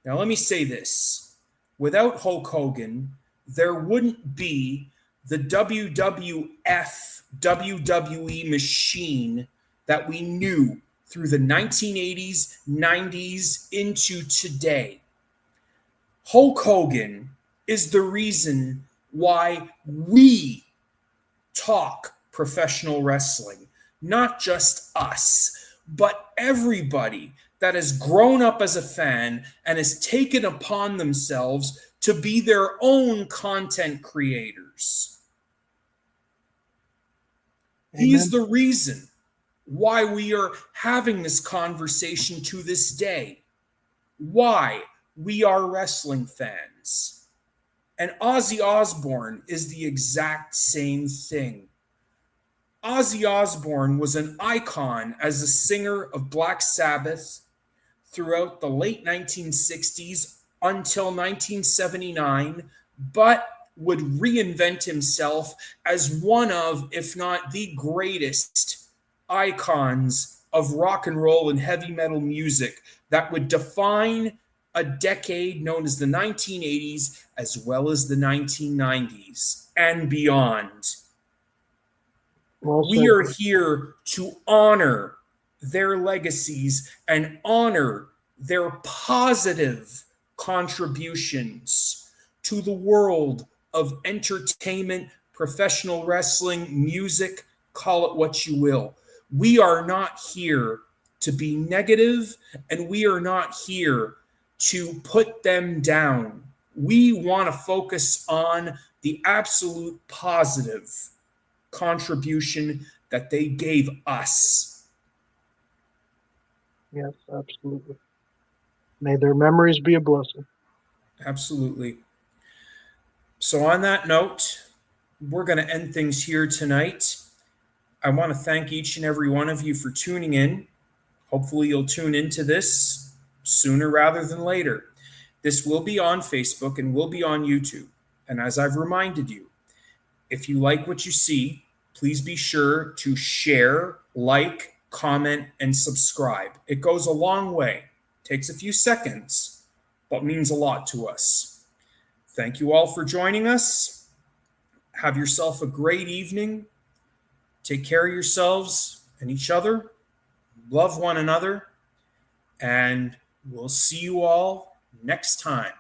Now, let me say this. Without Hulk Hogan, there wouldn't be the WWF, WWE machine that we knew through the 1980s, 90s, into today. Hulk Hogan is the reason why we talk professional wrestling. Not just us, but everybody that has grown up as a fan and has taken upon themselves to be their own content creators. Amen. He is the reason why we are having this conversation to this day. Why we are wrestling fans. And Ozzy Osbourne is the exact same thing. Ozzy Osbourne was an icon as a singer of Black Sabbath throughout the late 1960s until 1979, but would reinvent himself as one of, if not the greatest, icons of rock and roll and heavy metal music that would define a decade known as the 1980s as well as the 1990s and beyond. We are here to honor their legacies and honor their positive contributions to the world of entertainment, professional wrestling, music, call it what you will. We are not here to be negative, and we are not here to put them down. We want to focus on the absolute positive contribution that they gave us.
Yes, absolutely. May their memories be a blessing.
Absolutely. So, on that note, we're going to end things here tonight. I want to thank each and every one of you for tuning in. Hopefully, you'll tune into this sooner rather than later. This will be on Facebook and will be on YouTube. And as I've reminded you, if you like what you see, please be sure to share, like, comment, and subscribe. It goes a long way. Takes a few seconds, but means a lot to us. Thank you all for joining us. Have yourself a great evening. Take care of yourselves and each other. Love one another. And we'll see you all next time.